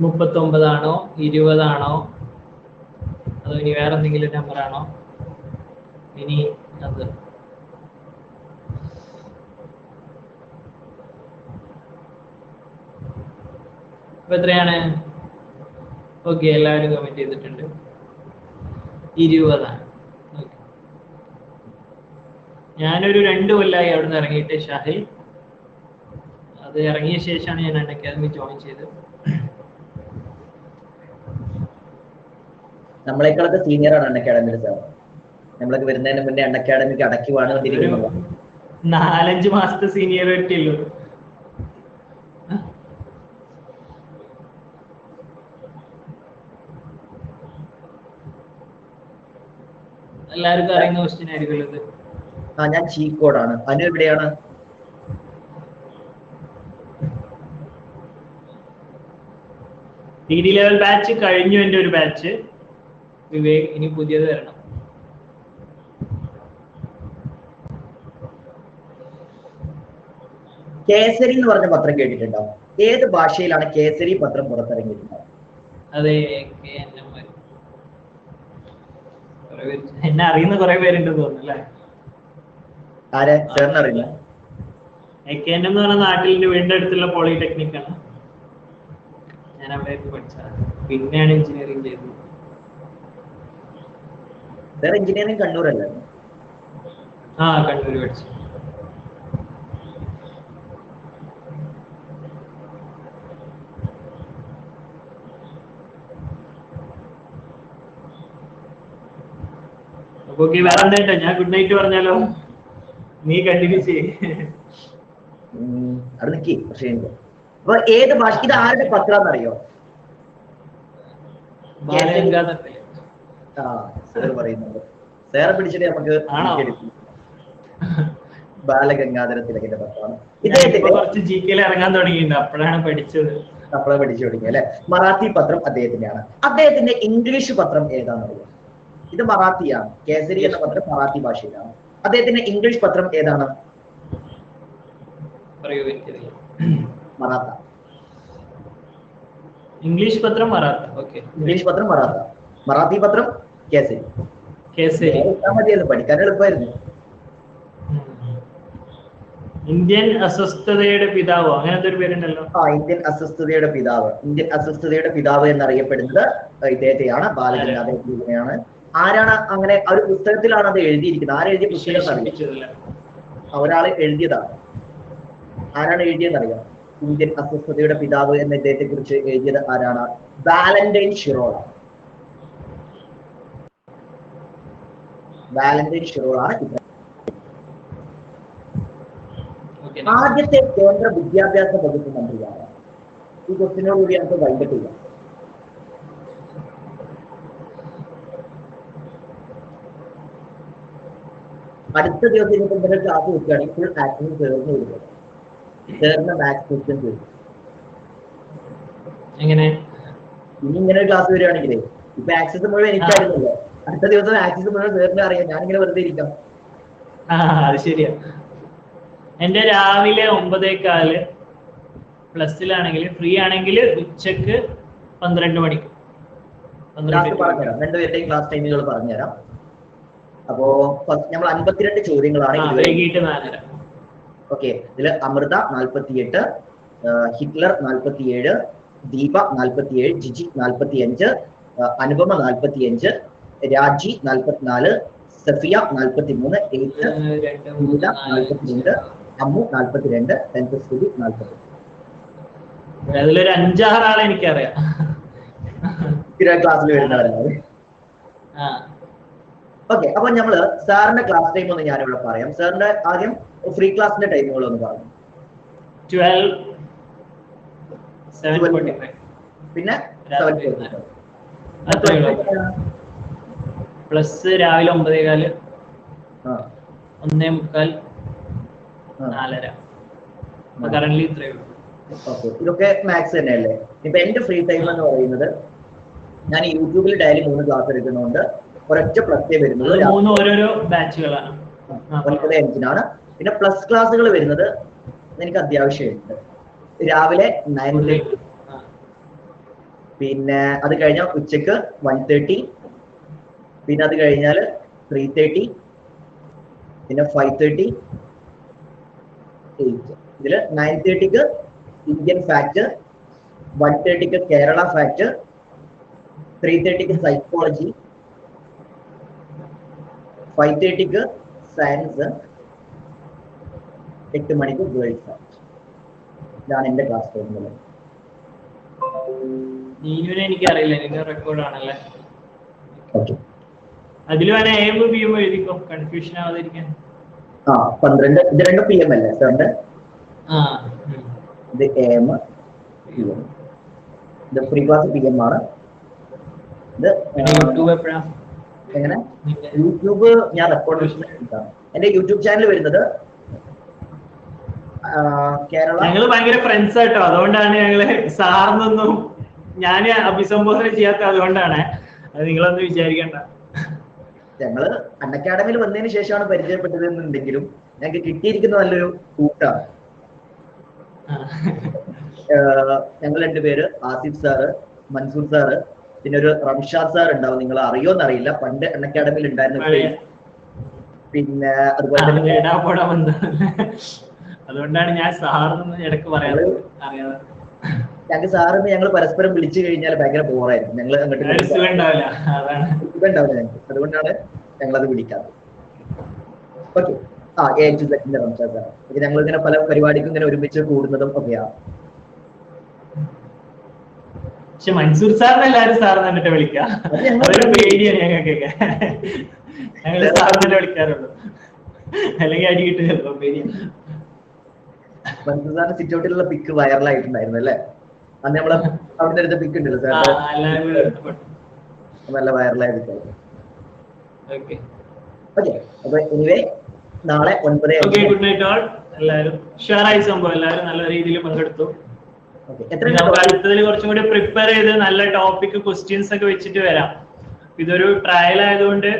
39 ആണോ, 20 ആണോ, അതോ ഇനി വേറെ എന്തെങ്കിലും നമ്പർ ആണോ? ഇനി അത് ഇപ്പൊ എത്രയാണ്? ഓക്കെ, എല്ലാവരും കമന്റ് ചെയ്തിട്ടുണ്ട്. 20 ആണ്. ഞാനൊരു 2 കൊല്ലമായി അവിടെ നിന്ന് ഇറങ്ങിയിട്ട് ഷാഹിൽ. അത് ഇറങ്ങിയ ശേഷമാണ് ഞാൻ അക്കാദമി ജോയിൻ ചെയ്തത്. നമ്മളെക്കാളൊക്കെ സീനിയർ ആണ് അക്കാഡമിയിൽ സാർ. നമ്മളൊക്കെ വരുന്നതിന് മുന്നേ അക്കാഡമിക്ക് അടയ്ക്കുവാണ് കൊണ്ടിരിക്കുന്നത്. 4-5 മാസത്തെ സീനിയോറിറ്റി ഉള്ളൂ. എല്ലാവർക്കും അറിയുന്ന ക്വസ്റ്റ്യൻ ആയിരിക്കുമല്ലോ ഇത്. ഞാൻ ചീക്കോടാണ്. അനു എവിടെയാണ്? ഡിഗ്രി ലെവൽ ബാച്ച് കഴിഞ്ഞു. എൻ്റെ ഒരു ബാച്ച് വിവേക്, ഇനി പുതിയത് വരണം. കേസരി എന്ന് പറഞ്ഞ പത്രം കേട്ടിട്ടുണ്ടോ? ഏത് ഭാഷയിലാണ് കേസരി പത്രം പുറത്തിറങ്ങിയിട്ടുണ്ടോ? അതെ, എന്നെ അറിയുന്ന കുറെ പേരുണ്ടെന്ന് തോന്നുന്നു അല്ലേ? ആരെ സാറിന് അറിയില്ല? AKN എന്ന് പറഞ്ഞ നാട്ടിൽ എൻ്റെ വീടിന്റെ അടുത്തുള്ള പോളിടെക്നിക് ആണ്. ഞാൻ അവിടെ പഠിച്ചത്, പിന്നെയാണ് എഞ്ചിനീയറിംഗ് ചെയ്തത്. Sir engineering കണ്ണൂരല്ലേ? കണ്ണൂർ പഠിച്ചു. ഓക്കെ, വേറെ എന്താ? ഞാൻ ഗുഡ് നൈറ്റ് പറഞ്ഞാലോ? നീ കണ്ടിന്യൂ ചെയ്യ്. അത് നിക്കി. പക്ഷേ അപ്പൊ ഏത് ഭാഷ? ഇത് ആരുടെ പത്രം അറിയോ? സാർ പറയുന്നുണ്ട്. സാറെ പിടിച്ചിട്ട് നമുക്ക് ബാലഗംഗാധര തിലകന്റെ പത്രമാണ്. ഇദ്ദേഹത്തിന്റെ കുറച്ച് GK ഇറങ്ങാൻ തുടങ്ങിയിട്ടുണ്ട്, അപ്പോഴാണ് പഠിച്ചത്. അപ്പോഴാണ് പഠിച്ചു തുടങ്ങി അല്ലെ? മറാത്തി പത്രം അദ്ദേഹത്തിന്റെയാണ്. അദ്ദേഹത്തിന്റെ ഇംഗ്ലീഷ് പത്രം ഏതാണെന്നറിയോ? ഇത് മറാത്തിയാണ്. കേസരി എന്ന പത്രം മറാത്തി ഭാഷയിലാണ്. അദ്ദേഹത്തിന്റെ ഇംഗ്ലീഷ് പത്രം ഏതാണ്? മറാത്ത. ഇംഗ്ലീഷ് പത്രം മറാത്ത. ഓക്കെ, ഇംഗ്ലീഷ് പത്രം മറാത്ത, മറാത്തി പത്രം കേസരി. കേസരി മതിയായിരുന്നു, പഠിക്കാൻ എളുപ്പമായിരുന്നു. ഇന്ത്യൻ അസ്വസ്ഥതയുടെ പിതാവോ അങ്ങനത്തെ ഒരു പേരുണ്ടല്ലോ? ഇന്ത്യൻ അസ്വസ്ഥതയുടെ പിതാവ്. ഇന്ത്യൻ അസ്വസ്ഥതയുടെ പിതാവ് എന്നറിയപ്പെടുന്നത് ഇദ്ദേഹത്തെയാണ്, ബാലഗംഗാധര തിലകനെയാണ്. ആരാണ് അങ്ങനെ? ഒരു പുസ്തകത്തിലാണ് അത് എഴുതിയിരിക്കുന്നത്. ആരെഴുതിയ പുസ്തകം അറിയില്ല, ഒരാൾ എഴുതിയതാണ്. ആരാണ് എഴുതിയെന്നറിയാം? ഇന്ത്യൻ അസ്വസ്ഥതയുടെ പിതാവ് എന്ന ഇദ്ദേഹത്തെ കുറിച്ച് എഴുതിയത് ആരാണ്? Valentine Chirol. വാലന്റൈൻ ഷിറോൾ ആണ് ആദ്യത്തെ കേന്ദ്ര വിദ്യാഭ്യാസ വകുപ്പ് മന്ത്രിയാണ്. ഈ ക്വസ്റ്റിനോട് കൂടി നമുക്ക് വൈകിട്ടില്ല. അടുത്ത ദിവസം ഇനി എന്തെങ്കിലും ക്ലാസ് വെക്കുകയാണെങ്കിൽ ഫുൾ ആക്ഷൻ ചേർന്ന് കൊടുക്കുക. ചേർന്ന മാത്സ് ക്വസ്റ്റ്യൻ ചോദിക്കും. എങ്ങനെ? ഇനി ഇങ്ങനെ ഒരു ക്ലാസ് വരികയാണെങ്കിലേ, ഇപ്പൊ ആക്സസ് മുഴുവൻ എനിക്കായിരുന്നല്ലോ, അടുത്ത ദിവസം ആക്സസ് മുഴുവൻ ചേർന്ന് അറിയാം. ഞാനിങ്ങനെ വെറുതെ ഇരിക്കാം. അത് ശരിയാ. എന്റെ രാവിലെ 9:15 പ്ലസിലാണെങ്കിൽ, ഫ്രീ ആണെങ്കിൽ ഉച്ചക്ക് 12 മണിക്ക്. പറഞ്ഞുതരാം, രണ്ടുപേരുടെയും ക്ലാസ് ടൈമുകൾ പറഞ്ഞുതരാം. അപ്പോ നമ്മൾ 52 ചോദ്യങ്ങളാണ്. വൈകിട്ട് 4:30. ഓക്കെ, ഇതില് അമൃത 48, ഹിറ്റ്ലർ 47, ദീപ 47, ജിജി 45, അനുപമ 45, രാജി 44, സഫിയ 43, എയ്ത്ത് 42, അമ്മു 42, 10th സ്റ്റുഡി 40. അതിലൊരു 5-6 ആളെ എനിക്കറിയാം. ക്ലാസ്സിൽ വരുന്നവരാണ്. ഓക്കെ, അപ്പൊ നമ്മള് സാറിന്റെ ക്ലാസ് ടൈം ഒന്ന് ഞാനിവിടെ പറയാം. സാറിന്റെ ആദ്യം ഫ്രീ ക്ലാസിന്റെ ടൈമുകൾ ഒന്ന് പറഞ്ഞു. 12, 7:45. പിന്നെ പ്ലസ് രാവിലെ 9:15, 1:45, 4:30. കറന്റ് ഇത്രയേ ഉള്ളൂ. ഓക്കെ, ഇതൊക്കെ മാത്സ് തന്നെയല്ലേ? ഇപ്പൊ എന്റെ ഫ്രീ ടൈം എന്ന് പറയുന്നത് ഞാൻ യൂട്യൂബിൽ ഡെയിലി 3 ക്ലാസ് എടുക്കുന്നതുകൊണ്ട് ഒരൊറ്റ പ്ലസ് വരുന്നത് ഓരോരോ ബാച്ചുകളാണ്, 9:05 പിന്നെ പ്ലസ് ക്ലാസ്സുകൾ വരുന്നത് എനിക്ക് അത്യാവശ്യമുണ്ട്. രാവിലെ 9:30, പിന്നെ അത് കഴിഞ്ഞാൽ ഉച്ചക്ക് 1:30, പിന്നെ അത് കഴിഞ്ഞാൽ 3:30, പിന്നെ 5:30, 8. ഇതില് 9:30ക്ക് ഇന്ത്യൻ ഫാക്ട്, 1:30ക്ക് കേരള ഫാക്ട്, 3:30ക്ക് സൈക്കോളജി, 5:30ക്ക് സയൻസ്, 8 മണിക്ക് വേൾഡ് ഫാക്ട്. ഇതാണ് എന്റെ ക്ലാസ് ടൈമുകൾ. നീനുവിനെ എനിക്കറിയില്ല, നിന്റെ റെക്കോർഡ് ആണല്ലേ. അതിൽ വേണേ AM PM എഴുതിക്കോ, കൺഫ്യൂഷൻ ആവാതിരിക്കാൻ. 12 ഇത് 2 PM അല്ലേ സാറിന്റെ? ഇത് AM, PM. ഇത് ഫ്രീ ക്ലാസ് PM ആണ്. ഇത് യൂട്യൂബ് എപ്പോഴാ? എങ്ങനെ? യൂട്യൂബ് ഞാൻ റെക്കോർഡ് എന്റെ യൂട്യൂബ് ചാനൽ വരുന്നത് കേരള. ഞങ്ങള് ഭയങ്കര ഫ്രണ്ട്സ് ആയിട്ടോ, അതുകൊണ്ടാണ് ഞങ്ങള് സാറിനൊന്നും ഞാൻ അഭിസംബോധന ചെയ്യാത്ത, അതുകൊണ്ടാണ്. അത് നിങ്ങളൊന്നും വിചാരിക്കണ്ട. ഞങ്ങള് അൺഅക്കാഡമിയിൽ വന്നതിന് ശേഷമാണ് പരിചയപ്പെട്ടത് എന്നുണ്ടെങ്കിലും ഞങ്ങൾക്ക് കിട്ടിയിരിക്കുന്ന നല്ലൊരു കൂട്ടാണ്. ഞങ്ങൾ 2 പേര്, ആസിഫ് സാറ്, മൻസൂർ സാറ്, പിന്നെ ഒരു റംഷാദ് സാർ ഉണ്ടാവും. നിങ്ങൾ അറിയോന്നറിയില്ല, പണ്ട് അൺഅക്കാഡമിയിൽ ഉണ്ടായിരുന്ന. പിന്നെ അതുപോലെ തന്നെ അതുകൊണ്ടാണ് ഞാൻ സാറിന് ഇടയ്ക്ക് പറയാറ് അറിയാതെ. ഞങ്ങൾക്ക് സാറിന് ഞങ്ങൾ പരസ്പരം വിളിച്ചു കഴിഞ്ഞാൽ ഭയങ്കര ബോറായിരുന്നു. ഞങ്ങൾ അങ്ങോട്ട് ഉണ്ടാവില്ല, ഞങ്ങൾക്ക്. അതുകൊണ്ടാണ് ഞങ്ങളത് വിളിക്കാറ്. Okay, Ramshad sir. ഞങ്ങൾ ഇങ്ങനെ പല പരിപാടിക്കും ഇങ്ങനെ ഒരുമിച്ച് കൂടുന്നതും ഒക്കെയാണ്. പക്ഷെ മൻസൂർ സാറിന് എല്ലാരും സാർ എന്നിട്ട് വിളിക്കാം, അതൊരു പേടിയാണ് ഞങ്ങൾക്കൊക്കെ. ഞങ്ങള് സാറിനെ വിളിക്കാറുള്ളൂ, അല്ലെങ്കിൽ അടി കിട്ടുമല്ലോ, പേടിയാണ്. മൻസൂർ സാറിന്റെ സിറ്റൗട്ടിലുള്ള പിക്ക് വൈറലായിട്ടുണ്ടായിരുന്നു അല്ലേ? അന്ന് നമ്മള് അവിടെ എടുത്ത പിക്ക് ഉണ്ടല്ലോ സാർ, നല്ല വൈറലായ പിക്കായിരുന്നു. ഓക്കെ, അപ്പൊ എനിവേ നാളെ 9. Good night all. എല്ലാവരും ഷെയറായി സംഭവം, എല്ലാവരും നല്ല രീതിയിൽ പങ്കെടുത്തു. നമുക്ക് അടുത്തതിൽ കുറച്ചും കൂടി പ്രിപ്പയർ ചെയ്ത് നല്ല ടോപ്പിക് ക്വസ്റ്റ്യൻസ് ഒക്കെ വെച്ചിട്ട് വരാം. ഇതൊരു ട്രയൽ ആയതുകൊണ്ട്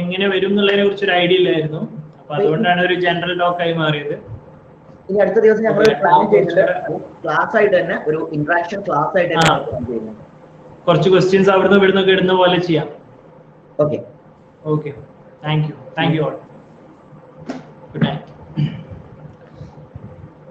എങ്ങനെ വരും എന്നുള്ളതിനെ കുറിച്ച് ഒരു ഐഡിയ ഇല്ലായിരുന്നു. അപ്പൊ അതുകൊണ്ടാണ് ഒരു ജനറൽ ടോക്ക് ആയി മാറിയത്. ഇനി അടുത്ത ദിവസം ഞങ്ങൾ പ്ലാൻ ചെയ്യുന്നത് ക്ലാസ് ആയിട്ട് തന്നെ, ഒരു ഇന്ററാക്ഷൻ ക്ലാസ് ആയിട്ട് തന്നെ കുറച്ച് ക്വസ്റ്റ്യൻസ് അവിടുന്ന് ഇവിടുന്ന് ഇടുന്ന പോലെ ചെയ്യാം. Okay, thank you all. Good night.